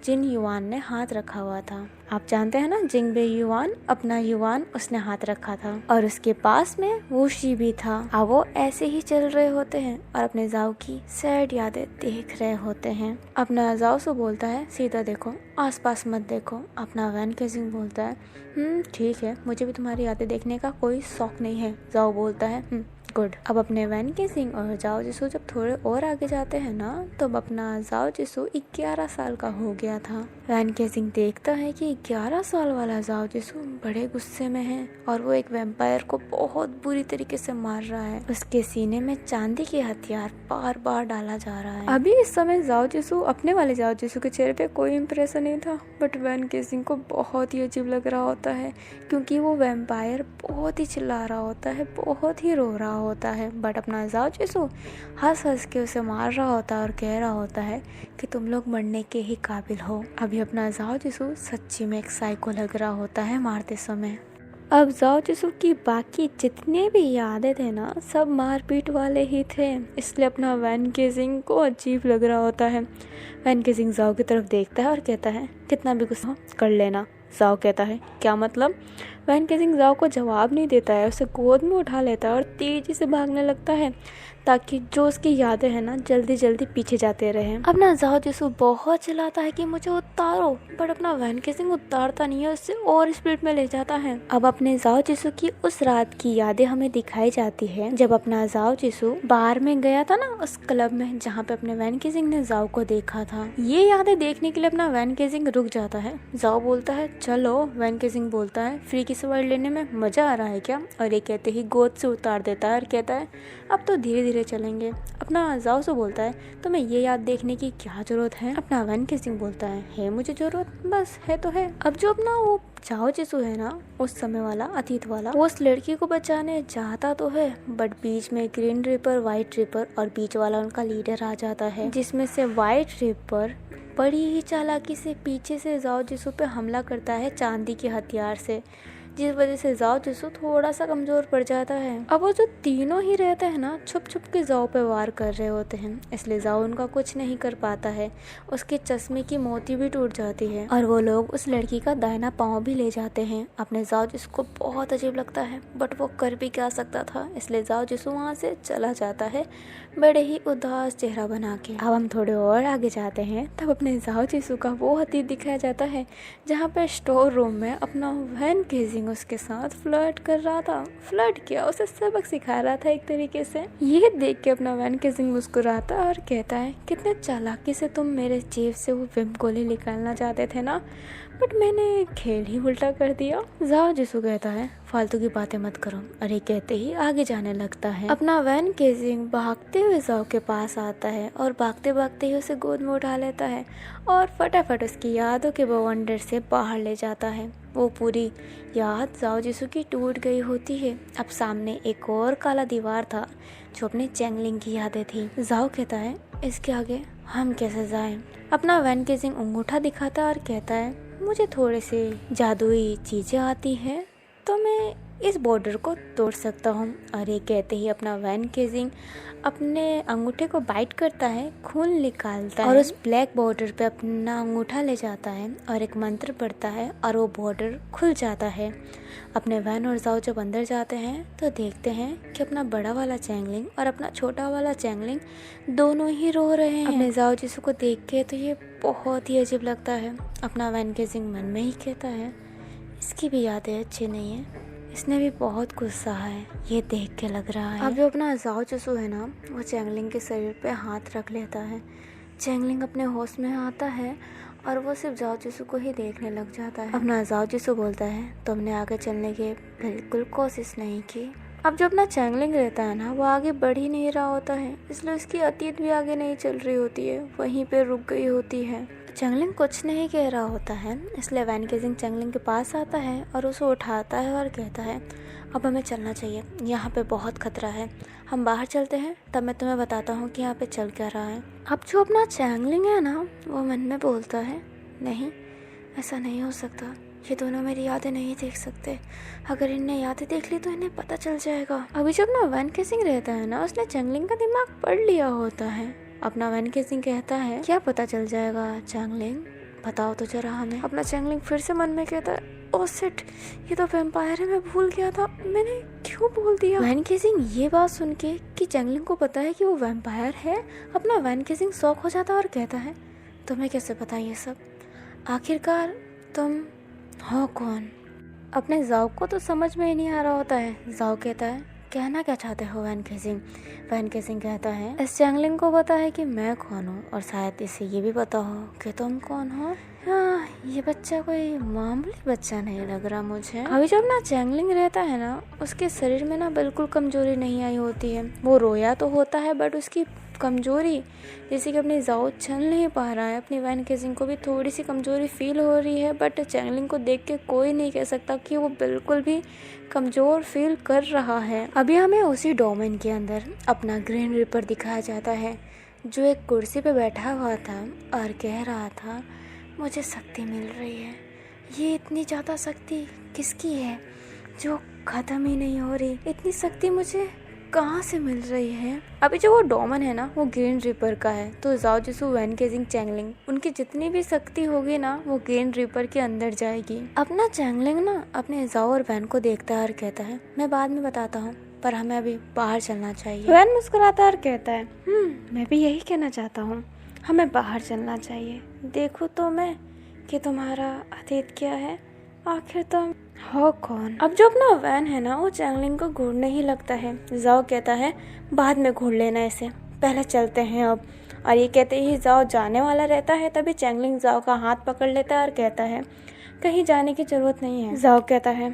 जिन युवान ने हाथ रखा हुआ था। आप जानते हैं ना, जिंगबे युवान, अपना युवान उसने हाथ रखा था और उसके पास में वूशी भी था। अब वो ऐसे ही चल रहे होते हैं और अपने जाओ की सैड यादें देख रहे होते हैं। अपना जाओ से बोलता है, सीधा देखो, आसपास मत देखो। अपना वैन केसिंग बोलता है, ठीक है, मुझे भी तुम्हारी यादें देखने का कोई शौक नहीं है। जाओ बोलता है, गुड। अब अपने वैन केसिंग और जाओ जिसु जब थोड़े और आगे जाते हैं ना, तब अपना जाओ जिसु 11 साल का हो गया था। वैन केसिंग देखता है कि 11 साल वाला जाओ जिसु बड़े गुस्से में है और वो एक वैम्पायर को बहुत बुरी तरीके से मार रहा है। उसके सीने में चांदी के हथियार बार बार डाला जा रहा है। अभी इस समय जाओ जिसु, अपने वाले जाओ जिसु के चेहरे पे कोई इम्प्रेशन नहीं था, बट वैन केसिंग को बहुत ही अजीब लग रहा होता है, क्योंकि वो वैम्पायर बहुत ही चिल्ला रहा होता है, बहुत ही रो रहा होता है। बट अपना जाओ जिसु हंस हंस के उसे मार रहा होता है और कह रहा होता है कि तुम लोग मरने के ही काबिल हो। अभी अपना जाओ जिसु सच्ची में एक साइको लग रहा होता है मारते समय। अब जाओ जिसु की बाकी जितने भी यादें थे ना, सब मारपीट वाले ही थे, इसलिए अपना वैन केसिंग को अजीब लग रहा होता है। वैन केसिंग जाओ की तरफ देखता है और कहता है, कितना भी गुस्सा कर लेना। जाओ कहता है, क्या मतलब? वैन केसिंग जाओ को जवाब नहीं देता है, उसे गोद में उठा लेता है और तेजी से भागने लगता है, ताकि जो उसकी यादें हैं ना जल्दी जल्दी पीछे जाते रहे। अपना जाओ जिसु बहुत चिल्लाता है कि मुझे उतारो, बट अपना वैन केसिंग उतारता नहीं है, उससे और स्पीड में ले जाता है। अब अपने जाओ जिसु की उस रात की यादें हमें दिखाई जाती है, जब अपना जाओ जिसु बार में गया था ना, उस क्लब में जहाँ पे अपने वैन केसिंग ने जाओ को देखा था। ये यादें देखने के लिए अपना वैन केसिंग रुक जाता है। जाओ बोलता है, चलो। वैन केसिंग बोलता है, फ्री की सवारी लेने में मजा आ रहा है क्या? और ये कहते ही गोद से उतार देता है और कहता है, अब तो धीरे धीरे चलेंगे। अपना जाओ से बोलता है, तुम्हें ये याद देखने की क्या जरूरत है? अपना वैन केसिंग बोलता है मुझे जरूरत, बस है तो है। अब जो अपना वो जाओ जिसु है ना, उस समय वाला, अतीत वाला, वो उस लड़की को बचाने चाहता तो है, बट बीच में ग्रीन रिपर, व्हाइट रिपर और बीच वाला उनका लीडर आ जाता है, जिसमें से व्हाइट रिपर बड़ी ही चालाकी से पीछे से जाओ जिसु पे हमला करता है चांदी के हथियार से, जिस वजह से जाओ जिसु थोड़ा सा कमजोर पड़ जाता है। अब वो जो तीनों ही रहते हैं ना, छुप छुप के जाओ पे वार कर रहे होते हैं, इसलिए जाओ उनका कुछ नहीं कर पाता है। उसके चश्मे की मोती भी टूट जाती है और वो लोग उस लड़की का दाहिना पाँव भी ले जाते हैं। अपने जाओ जिसको बहुत अजीब लगता है, बट वो कर भी क्या सकता था, इसलिए जाओ जिसु वहाँ से चला जाता है बड़े ही उदास चेहरा बना के। अब हम थोड़े और आगे जाते हैं, तब अपने जाओ जिसु का वो अतीत दिखाया जाता है, जहाँ पे स्टोर रूम में अपना वैन केसिंग उसके साथ फ्लर्ट कर रहा था। फ्लर्ट किया, उसे सबक सिखा रहा था एक तरीके से। ये देख के अपना वैन केसिंग मुस्कुराता और कहता है, कितने चालाकी से तुम मेरे जेब से वो विम गोली निकालना चाहते थे ना, बट मैंने खेल ही उल्टा कर दिया। जाओ जिसु कहता है, फालतू की बातें मत करो। और ये कहते ही आगे जाने लगता है। अपना वैन केसिंग भागते हुए जाओ के पास आता है और भागते भागते ही उसे गोद में उठा लेता है और फटाफट उसकी यादों के बवंडर से बाहर ले जाता है। वो पूरी याद जाओ जिसु की टूट गई होती है। अब सामने एक और काला दीवार था, जो अपने चैंगलिंग की यादें थी। जाओ कहता है, इसके आगे हम कैसे जाएं? अपना वैन केसिंग अंगूठा दिखाता और कहता है, मुझे थोड़े से जादुई चीजें आती हैं, तो मैं इस बॉर्डर को तोड़ सकता हूँ। और ये कहते ही अपना वैन केजिंग अपने अंगूठे को बाइट करता है, खून निकालता है और उस ब्लैक बॉर्डर पे अपना अंगूठा ले जाता है और एक मंत्र पढ़ता है और वो बॉर्डर खुल जाता है। अपने वैन और जाओ जब अंदर जाते हैं तो देखते हैं कि अपना बड़ा वाला चैंगलिंग और अपना छोटा वाला चैंगलिंग दोनों ही रो रहे हैं। अपने जाओ जिसू को देख के तो ये बहुत ही अजीब लगता है। अपना वैन केजिंग मन में ही कहता है, इसकी भी यादें अच्छी नहीं है, इसने भी बहुत कुछ सहा है, ये देख के लग रहा है। अब जो अपना जाओ जिसू है ना, वो चैंगलिंग के शरीर पे हाथ रख लेता है। चैंगलिंग अपने होश में आता है और वो सिर्फ जाओ जिसू को ही देखने लग जाता है। अपना जाओ जिसू बोलता है, तुमने आगे चलने की बिल्कुल कोशिश नहीं की। अब जो अपना चैंगलिंग रहता है ना, वो आगे बढ़ ही नहीं रहा होता है, इसलिए उसकी अतीत भी आगे नहीं चल रही होती है, वहीं पे रुक गई होती है। चैंगलिंग कुछ नहीं कह रहा होता है, इसलिए वैन केजिंग चैंगलिंग के पास आता है और उसे उठाता है और कहता है, अब हमें चलना चाहिए, यहाँ पे बहुत खतरा है, हम बाहर चलते हैं, तब मैं तुम्हें बताता हूँ कि यहाँ पे चल क्या रहा है। अब जो अपना चैंगलिंग है ना, वो मन में बोलता है, नहीं ऐसा नहीं हो सकता, ये दोनों मेरी यादें नहीं देख सकते, अगर इनने यादें देख ली तो इन्हें पता चल जाएगा। अभी जब ना वैन केजिंग रहता है ना, उसने चैंगलिंग का दिमाग पढ़ लिया होता है। अपना वैन केजिंग कहता है, क्या पता चल जाएगा चैंगलिंग, बताओ तो जरा हमें। अपना चैंगलिंग फिर से मन में कहता है, ओ शिट, ये तो वैम्पायर है, मैं भूल गया था, मैंने क्यों बोल दिया। वैन केजिंग ये बात सुन के कि चैंगलिंग को पता है कि वो वैम्पायर है, अपना वैन केजिंग शॉक हो जाता है और कहता है, तुम्हें कैसे पता ये सब, आखिरकार तुम हो कौन। अपने जाओ को तो समझ में ही नहीं आ रहा होता है। जाओ कहता है, कहना क्या चाहते हो वैन केजिंग। वैन केजिंग कहता है, इस चैंगलिंग को पता है कि मैं कौन हूँ और शायद इसे ये भी पता हो कि तुम कौन हो। हाँ, ये बच्चा कोई मामूली बच्चा नहीं लग रहा मुझे। अभी जब ना चैंगलिंग रहता है ना, उसके शरीर में ना बिल्कुल कमजोरी नहीं आई होती है, वो रोया तो होता है बट उसकी कमजोरी, जैसे कि अपनी जाओ चल नहीं पा रहा है, अपनी वैन केजिंग को भी थोड़ी सी कमजोरी फील हो रही है, बट चैंगलिंग को देख के कोई नहीं कह सकता कि वो बिल्कुल भी कमज़ोर फील कर रहा है। अभी हमें उसी डोमेन के अंदर अपना ग्रीन रिपर दिखाया जाता है, जो एक कुर्सी पे बैठा हुआ था और कह रहा था, मुझे शक्ति मिल रही है, ये इतनी ज़्यादा शक्ति किसकी है जो ख़त्म ही नहीं हो रही, इतनी शक्ति मुझे कहाँ से मिल रही है। अभी जो वो डोमन है ना, वो ग्रीन रिपर का है, तो जाओ जिसू वैन केजिंग चैंगलिंग, उनकी जितनी भी शक्ति होगी ना, वो ग्रीन रिपर के अंदर जाएगी। अपना चैंगलिंग ना अपने जाओ और वैन को देखता है और कहता है, मैं बाद में बताता हूँ, पर हमें अभी बाहर चलना चाहिए। वैन मुस्कुराता और कहता है, मैं भी यही कहना चाहता हूँ, हमें बाहर चलना चाहिए। देखो तो मैं कि तुम्हारा अतीत क्या है, आखिर तुम हो कौन। अब जो अपना वैन है ना, वो चैंगलिंग को घूरने ही लगता है। जाओ कहता है, बाद में घूर लेना इसे, पहले चलते हैं अब। और ये कहते ही जाओ जाने वाला रहता है, तभी चैंगलिंग जाओ का हाथ पकड़ लेता है और कहता है, कहीं जाने की जरूरत नहीं है। जाओ कहता है,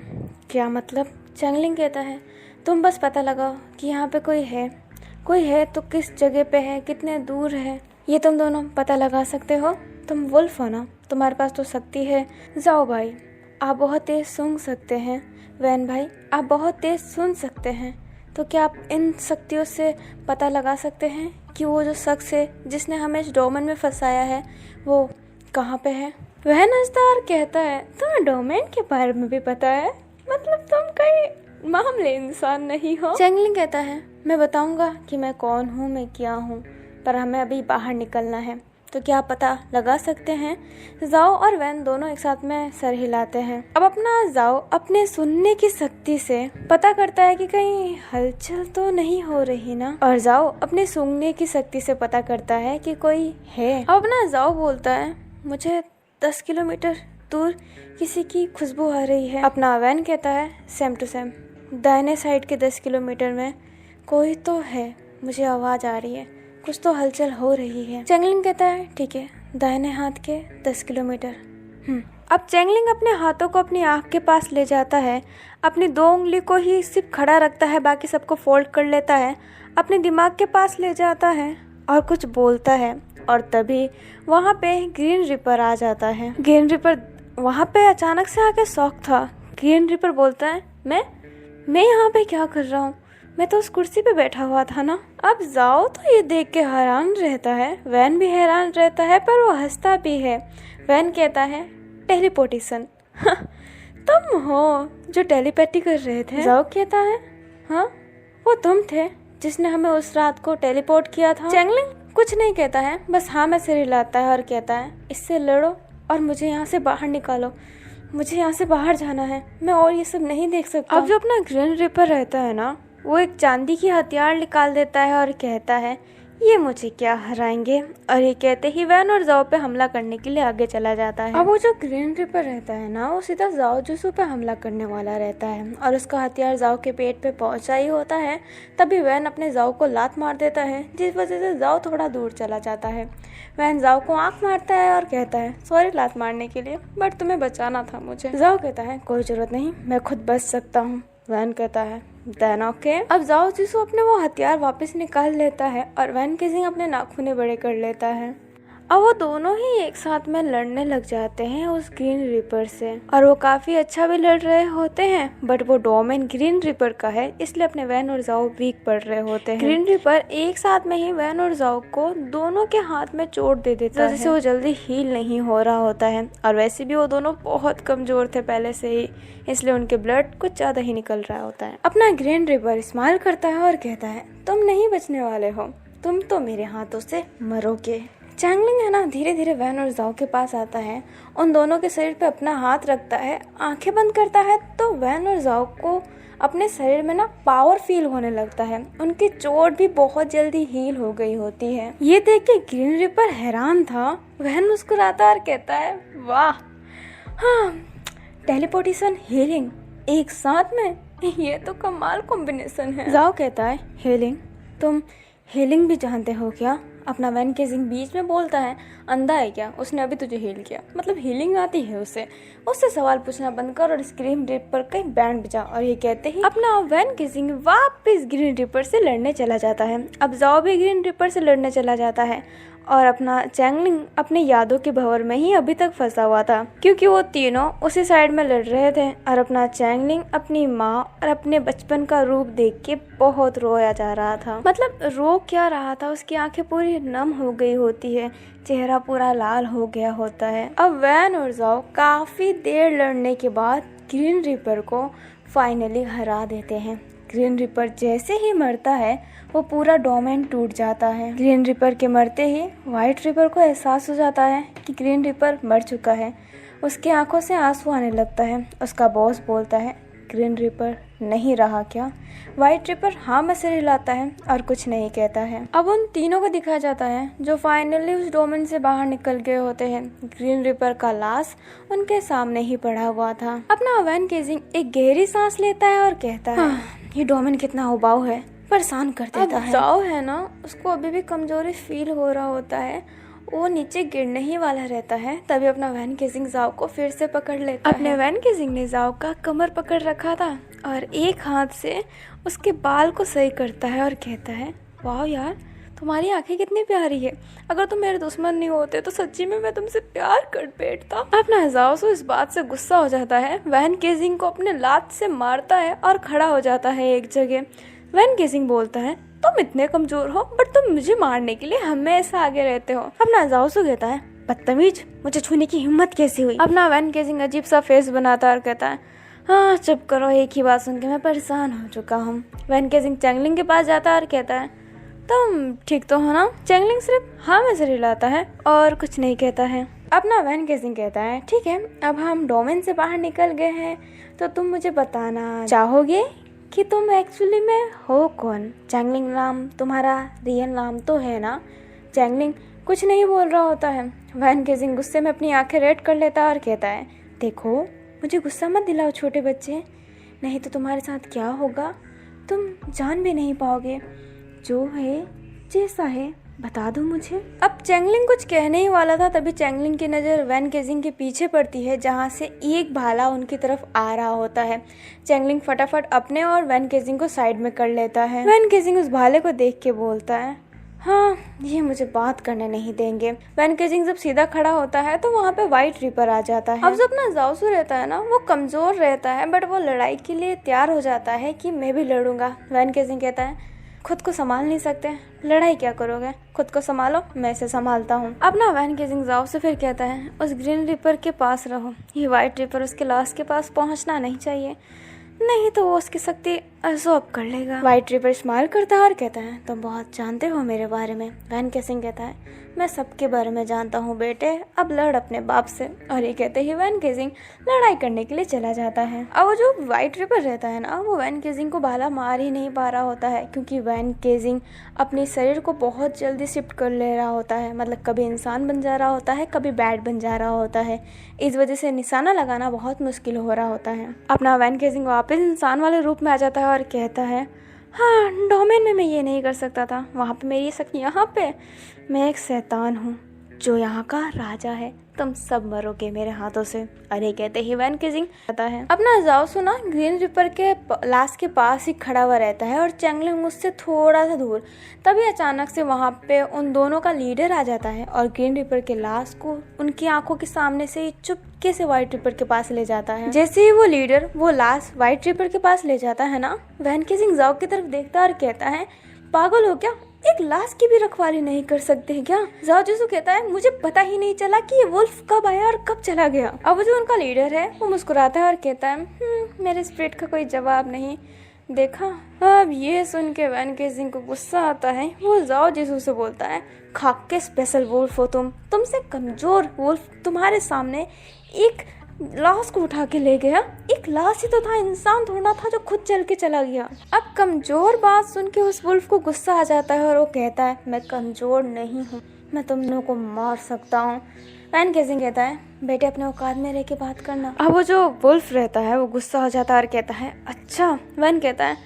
क्या मतलब। चैंगलिंग कहता है, तुम बस पता लगाओ कि यहाँ पे कोई है तो किस जगह पे है, कितने दूर है, ये तुम दोनों पता लगा सकते हो। तुम वुल्फ हो ना, तुम्हारे पास तो शक्ति है। जाओ भाई, आप बहुत तेज़ सूंघ सकते हैं। वैन भाई, आप बहुत तेज़ सुन सकते हैं। तो क्या आप इन शक्तियों से पता लगा सकते हैं कि वो जो शख्स है जिसने हमें इस डोमेन में फंसाया है, वो कहाँ पे है। वह हंसता और कहता है, तुम्हें डोमेन के बारे में भी पता है, मतलब तुम कहीं मामूली इंसान नहीं हो। चैंगलिंग कहता है, मैं बताऊंगा कि मैं कौन हूँ, मैं क्या हूँ, पर हमें अभी बाहर निकलना है, तो क्या पता लगा सकते हैं। जाओ और वैन दोनों एक साथ में सर हिलाते हैं। अब अपना जाओ अपने सुनने की शक्ति से पता करता है कि कहीं हलचल तो नहीं हो रही ना, और जाओ अपने सूंघने की शक्ति से पता करता है कि कोई है। अब अपना जाओ बोलता है, मुझे 10 किलोमीटर दूर किसी की खुशबू आ रही है। अपना वैन कहता है, सेम टू सेम, दाहिने साइड के 10 किलोमीटर में कोई तो है, मुझे आवाज़ आ रही है, कुछ तो हलचल हो रही है। चैंगलिंग कहता है, ठीक है, दाहिने हाथ के 10 किलोमीटर। अब चैंगलिंग अपने हाथों को अपनी आँख के पास ले जाता है, अपनी 2 उंगली को ही सिर्फ खड़ा रखता है, बाकी सबको फोल्ड कर लेता है, अपने दिमाग के पास ले जाता है और कुछ बोलता है। और तभी वहाँ पे ग्रीन रिपर आ जाता है। ग्रीन रिपर वहाँ पे अचानक से आके शॉक था। ग्रीन रिपर बोलता है, मैं यहाँ पे क्या कर रहा हूँ, मैं तो उस कुर्सी पे बैठा हुआ था ना। अब जाओ तो ये देख के हैरान रहता है, वैन भी हैरान रहता है, पर वो हंसता भी है। वैन कहता है, टेलीपोर्टेशन तुम हो जो टेलीपैथी कर रहे थे? जाओ कहता है हाँ वो तुम थे जिसने हमें उस रात को टेलीपोर्ट किया था। चैंगलिंग कुछ नहीं कहता है, बस हाँ में सिर हिलाता है और कहता है इससे लड़ो और मुझे यहाँ से बाहर निकालो, मुझे यहाँ से बाहर जाना है, मैं और ये सब नहीं देख सकता। अब जो अपना ग्रीन रिपर रहता है ना, वो एक चांदी की हथियार निकाल देता है और कहता है ये मुझे क्या हराएंगे, और ये कहते ही वैन और जाओ पे हमला करने के लिए आगे चला जाता है। अब वो जो ग्रीन रिपर रहता है ना, वो सीधा जाओ जुसू पे हमला करने वाला रहता है और उसका हथियार जाओ के पेट पे पहुंचा ही होता है। तभी वैन अपने जाओ को लात मार देता है, जिस वजह से जाओ थोड़ा दूर चला जाता है। वैन जाओ को आंख मारता है और कहता है सॉरी लात मारने के लिए, बट तुम्हें बचाना था मुझे। जाओ कहता है कोई जरूरत नहीं, मैं खुद बच सकता हूँ। वैन कहता है देन ओके। अब जाओ जिसो अपने वो हथियार वापस निकाल लेता है और वैन किसिंग अपने नाखूने बड़े कर लेता है। अब वो दोनों ही एक साथ में लड़ने लग जाते हैं उस ग्रीन रिपर से, और वो काफी अच्छा भी लड़ रहे होते हैं, बट वो डोमेन ग्रीन रिपर का है इसलिए अपने वैन और जाओ वीक पड़ रहे होते हैं। ग्रीन रिपर एक साथ में ही वैन और जाओ को दोनों के हाथ में चोट दे देता है, जिससे वो जल्दी हील नहीं हो रहा होता है, और वैसे भी वो दोनों बहुत कमजोर थे पहले से ही, इसलिए उनके ब्लड कुछ ज्यादा ही निकल रहा होता है। अपना ग्रीन रिपर स्माइल करता है और कहता है तुम नहीं बचने वाले हो, तुम तो मेरे हाथों से मरोगे। चैंगलिंग है ना धीरे धीरे वैन और जाओ के पास आता है, उन दोनों के शरीर पे अपना हाथ रखता है, आंखें बंद करता है, तो वैन और जाओ को अपने शरीर में ना पावर फील होने लगता है। उनकी चोट भी बहुत जल्दी हील हो गई होती है। ये देख के ग्रीन रिपर हैरान था। वैन मुस्कुराता और कहता है वाह, हाँ टेलीपोर्टेशन हीलिंग एक साथ में, ये तो कमाल कॉम्बिनेशन है। जाओ कहता है हीलिंग, तुम हीलिंग भी जानते हो क्या? अपना वैन किसिंग बीच में बोलता है अंधा है क्या, उसने अभी तुझे हील किया, मतलब हीलिंग आती है उसे? उससे सवाल पूछना बंद कर और स्क्रीन रिपर कहीं बैंड बजा। और ये कहते ही अपना वैन किसिंग वापस ग्रीन रिपर से लड़ने चला जाता है। अब जाओ भी ग्रीन रिपर से लड़ने चला जाता है, और अपना चैंगलिंग अपने यादों के भंवर में ही अभी तक फंसा हुआ था, क्योंकि वो तीनों उसी साइड में लड़ रहे थे। और अपना चैंगलिंग अपनी माँ और अपने बचपन का रूप देख के बहुत रोया जा रहा था, मतलब रो क्या रहा था, उसकी आंखें पूरी नम हो गई होती है, चेहरा पूरा लाल हो गया होता है। अब वैन और जाओ काफी देर लड़ने के बाद ग्रीन रिपर को फाइनली हरा देते हैं। ग्रीन रिपर जैसे ही मरता है वो पूरा डोमेन टूट जाता है। ग्रीन रिपर के मरते ही व्हाइट रिपर को एहसास हो जाता है कि ग्रीन रिपर मर चुका है। उसकी आंखों से आंसू आने लगता है। उसका बॉस बोलता है ग्रीन रिपर नहीं रहा क्या? व्हाइट रिपर हाँ में सिर हिलाता है और कुछ नहीं कहता है। अब उन तीनों को दिखाया जाता है जो फाइनली उस डोमेन से बाहर निकल गए होते हैं। ग्रीन रिपर का लाश उनके सामने ही पड़ा हुआ था। अपना वैन किसिंग एक गहरी सांस लेता है और कहता है ये डोमेन कितना उबाऊ है, परेशान कर देता है। जाओ है ना, उसको अभी भी कमजोरी फील हो रहा होता है, वो नीचे गिरने ही वाला रहता है। तभी अपना वैन किसिंग जाओ को फिर से पकड़ लेता है। अपने वैन किसिंग ने जाओ का कमर पकड़ रखा था और एक हाथ से उसके बाल को सही करता है और कहता है वाह यार, तुम्हारी आंखें कितनी प्यारी है, अगर तुम मेरे दुश्मन नहीं होते तो सच्ची में मैं तुमसे प्यार कर बैठता। अपना जाओ इस बात से गुस्सा हो जाता है, वैन किसिंग को अपने लात से मारता है और खड़ा हो जाता है एक जगह। वैन किसिंग बोलता है तुम इतने कमजोर हो बट तुम मुझे मारने के लिए हमेशा आगे रहते हो। अपना जाओसू कहता है बदतमीज, मुझे छूने की हिम्मत कैसी हुई? अपना वैन किसिंग अजीब सा फेस बनाता और कहता है हाँ चुप करो, एक ही बात सुन के मैं परेशान हो चुका हूँ। वैन किसिंग चैंगलिंग के पास जाता है और कहता है तुम ठीक तो हो ना? चैंगलिंग सिर्फ हाँ में सिर हिलाता है और कुछ नहीं कहता है। अपना वैन किसिंग कहता है ठीक है, अब हम डोमेन से बाहर निकल गए हैं तो तुम मुझे बताना चाहोगे कि तुम एक्चुअली में हो कौन? चैंगलिंग नाम तुम्हारा रियल नाम तो है ना? चैंगलिंग कुछ नहीं बोल रहा होता है। वैन किसिंग गुस्से में अपनी आंखें रेड कर लेता है और कहता है देखो मुझे गुस्सा मत दिलाओ छोटे बच्चे, नहीं तो तुम्हारे साथ क्या होगा तुम जान भी नहीं पाओगे। जो है जैसा है बता दो मुझे। अब चैंगलिंग कुछ कहने ही वाला था, तभी चैंगलिंग की नज़र वैन किसिंग के पीछे पड़ती है जहाँ से एक भाला उनकी तरफ आ रहा होता है। चैंगलिंग फटाफट अपने और वैन किसिंग को साइड में कर लेता है। वैन किसिंग उस भाले को देख के बोलता है हाँ ये मुझे बात करने नहीं देंगे। वैन किसिंग जब सीधा खड़ा होता है तो वहाँ पे व्हाइट रिपर आ जाता है। अब जो अपना जाओसू रहता है ना, वो कमजोर रहता है बट वो लड़ाई के लिए तैयार हो जाता है कि मैं भी लड़ूंगा। वैन किसिंग कहता है खुद को संभाल नहीं सकते, लड़ाई क्या करोगे, खुद को संभालो, मैं इसे संभालता हूँ। अपना वैन केजिंग जाओ से फिर कहता है उस ग्रीन रिपर के पास रहो, ये वाइट रिपर उसके लाश के पास पहुँचना नहीं चाहिए, नहीं तो वो उसकी शक्ति अब्सॉर्ब कर लेगा। वाइट रिपर स्माइल करता है और कहता है तुम बहुत जानते हो मेरे बारे में। वैन केजिंग कहता है मैं सबके बारे में जानता हूँ बेटे, अब लड़ अपने बाप से। और ये कहते ही वैन केजिंग लड़ाई करने के लिए चला जाता है। अब वो जो वाइट रिपर रहता है ना, वो वैन केजिंग को भाला मार ही नहीं पा रहा होता है, क्योंकि वैन केजिंग अपने शरीर को बहुत जल्दी शिफ्ट कर ले रहा होता है। मतलब कभी इंसान बन जा रहा होता है, कभी बैट बन जा रहा होता है। इस वजह से निशाना लगाना बहुत मुश्किल हो रहा होता है। अपना वैन केजिंग वापस इंसान वाले रूप में आ जाता है और कहता है हाँ, डोमेन में मैं ये नहीं कर सकता था, वहाँ पे मेरी शक्ति, यहाँ पे मैं एक शैतान हूँ जो यहाँ का राजा है, तुम सब मरोगे मेरे हाथों से। अरे कहते ही वैन केजिंग आता है। अपना जाओ सुना ग्रीन रिपर के लाश के पास ही खड़ा हुआ रहता है और चैंगलिंग उससे थोड़ा सा दूर। तभी अचानक से वहाँ पे उन दोनों का लीडर आ जाता है और ग्रीन रिपर के लाश को उनकी आंखों के सामने से चुपके से व्हाइट रिपर के पास ले जाता है। जैसे ही वो लीडर वो लाश व्हाइट रिपर के पास ले जाता है ना, वैन केजिंग जाओ की तरफ देखता है और कहता है पागल हो क्या, एक लाश की भी रखवाली नहीं कर सकते हैं क्या? जाओ जिसु कहता है मुझे पता ही नहीं चला कि ये वुल्फ कब आया और कब चला गया। अब जो उनका लीडर है वो मुस्कुराता है और कहता है मेरे स्पिरिट का कोई जवाब नहीं। देखा, अब ये सुन के वैन केजिंग को गुस्सा आता है। वो जाओ जिसु से बोलता है खाक के स्पेशल वुल्फ हो तुमसे कमजोर वुल्फ तुम्हारे सामने एक लाश को उठा के ले गया। एक लाश ही तो था, इंसान थोड़ा था जो खुद चल के चला गया। अब कमजोर बात सुन के उस वुल्फ को गुस्सा आ जाता है और वो कहता है मैं कमजोर नहीं हूँ, मैं तुम लोगों को मार सकता हूँ। वैन केजिंग कहता है बेटे अपने औकात में रह के बात करना। अब वो जो वुल्फ रहता है वो गुस्सा हो जाता है और कहता है अच्छा। वैन कहता है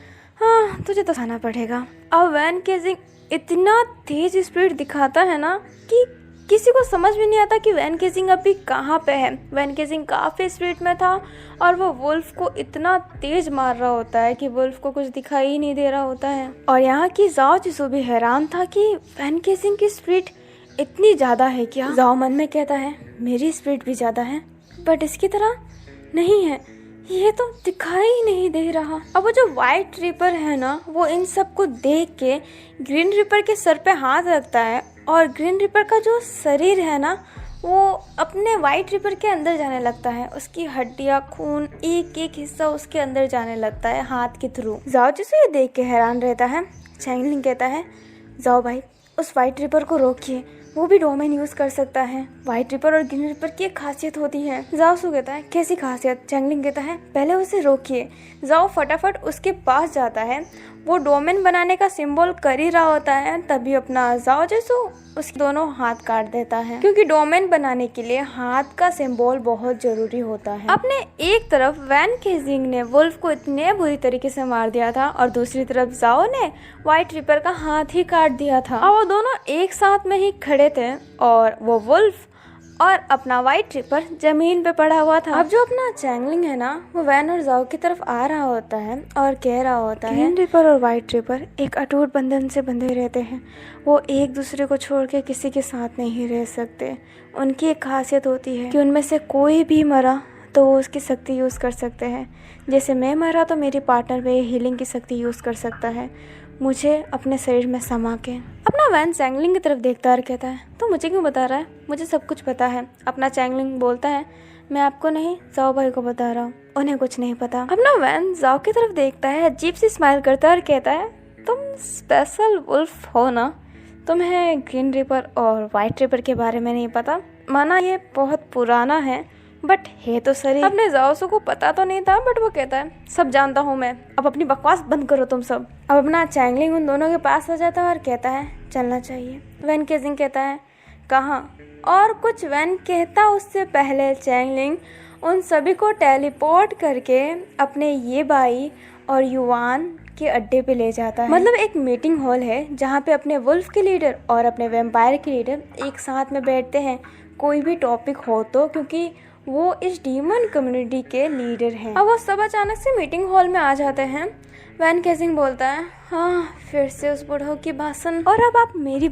हाँ तुझे तो खाना पड़ेगा। अब वैन केजिंग इतना तेज स्पीड दिखाता है ना कि किसी को समझ भी नहीं आता कि वैन केजिंग अभी कहाँ पे है। वैन केजिंग काफ़ी स्पीड में था और वो वुल्फ को इतना तेज मार रहा होता है कि वुल्फ को कुछ दिखाई ही नहीं दे रहा होता है। और यहाँ की जाओ जिसु भी हैरान था कि वैन केजिंग की स्पीड इतनी ज़्यादा है क्या। जाओ मन में कहता है मेरी स्पीड भी ज़्यादा है बट इसकी तरह नहीं है, ये तो दिखाई ही नहीं दे रहा। अब वो जो व्हाइट रिपर है ना, वो इन सब को देख के ग्रीन रिपर के सर पे हाथ रखता है और ग्रीन रिपर का जो शरीर है ना वो अपने वाइट रिपर के अंदर जाने लगता है। उसकी हड्डियां, खून, एक एक हिस्सा उसके अंदर जाने लगता है हाथ के थ्रू। जाओ जिसु ये देख के हैरान रहता है। चैंगलिंग कहता है जाओ भाई उस वाइट रिपर को रोकिए, वो भी डोमेन यूज कर सकता है। व्हाइट रिपर और ग्रीन रिपर की एक खासियत होती है। जाओ सु कहता है कैसी खासियत? चैंगलिंग कहता है पहले उसे रोकिए। जाओ फटाफट उसके पास जाता है, वो डोमेन बनाने का सिंबल कर ही रहा होता है, तभी अपना जाओ जिसु उसके दोनों हाथ काट देता है, क्योंकि डोमेन बनाने के लिए हाथ का सिंबल बहुत जरूरी होता है। अपने एक तरफ वैन केजिंग ने वुल्फ को इतने बुरी तरीके से मार दिया था और दूसरी तरफ जाओ ने व्हाइट रिपर का हाथ ही काट दिया था और वो दोनों एक साथ में ही खड़े थे और वो वुल्फ और अपना व्हाइट रिपर जमीन पे पड़ा हुआ था। अब जो अपना चैंगलिंग है ना, वो वैन और जाओ की तरफ आ रहा होता है और कह रहा होता है ग्रीन रिपर और व्हाइट रिपर एक अटूट बंधन से बंधे रहते हैं, वो एक दूसरे को छोड़ के किसी के साथ नहीं रह सकते। उनकी एक खासियत होती है कि उनमें से कोई भी मरा तो वो उसकी शक्ति यूज़ कर सकते हैं। जैसे मैं मरा तो मेरी पार्टनर वे हीलिंग की शक्ति यूज़ कर सकता है मुझे अपने शरीर में समा के। अपना वैन चैंगलिंग की तरफ देखता और कहता है तो मुझे क्यों बता रहा है, मुझे सब कुछ पता है। अपना चैंगलिंग बोलता है मैं आपको नहीं जाओ भाई को बता रहा हूँ, उन्हें कुछ नहीं पता। अपना वैन जाओ की तरफ देखता है, अजीब सी स्माइल करता है और कहता है तुम स्पेशल वुल्फ हो ना, तुम्हें ग्रीन रिपर और व्हाइट रिपर के बारे में नहीं पता। माना ये बहुत पुराना है बट है तो सही। अपने जाओसो को पता तो नहीं था बट वो कहता है सब जानता हूँ मैं, अब अपनी बकवास बंद करो तुम सब। अब अपना चैंगलिंग उन दोनों के पास आ जाता है और कहता है चलना चाहिए। वैन केजिंग कहता है कहाँ, और कुछ वैन कहता उससे पहले चैंगलिंग उन सभी को टेलीपोर्ट करके अपने ये बाई और युवान के अड्डे पे ले जाता है। मतलब एक मीटिंग हॉल है जहाँ पे अपने वुल्फ के लीडर और अपने वैम्पायर के लीडर एक साथ में बैठते हैं कोई भी टॉपिक हो तो, क्योंकि वो इस डीमन कम्युनिटी के लीडर हैं। अब वो सब अचानक से मीटिंग हॉल में आ जाते हैं। वैन केजिंग बोलता है हाँ फिर से उस बूढ़ों की भाषण, और अब आप मेरी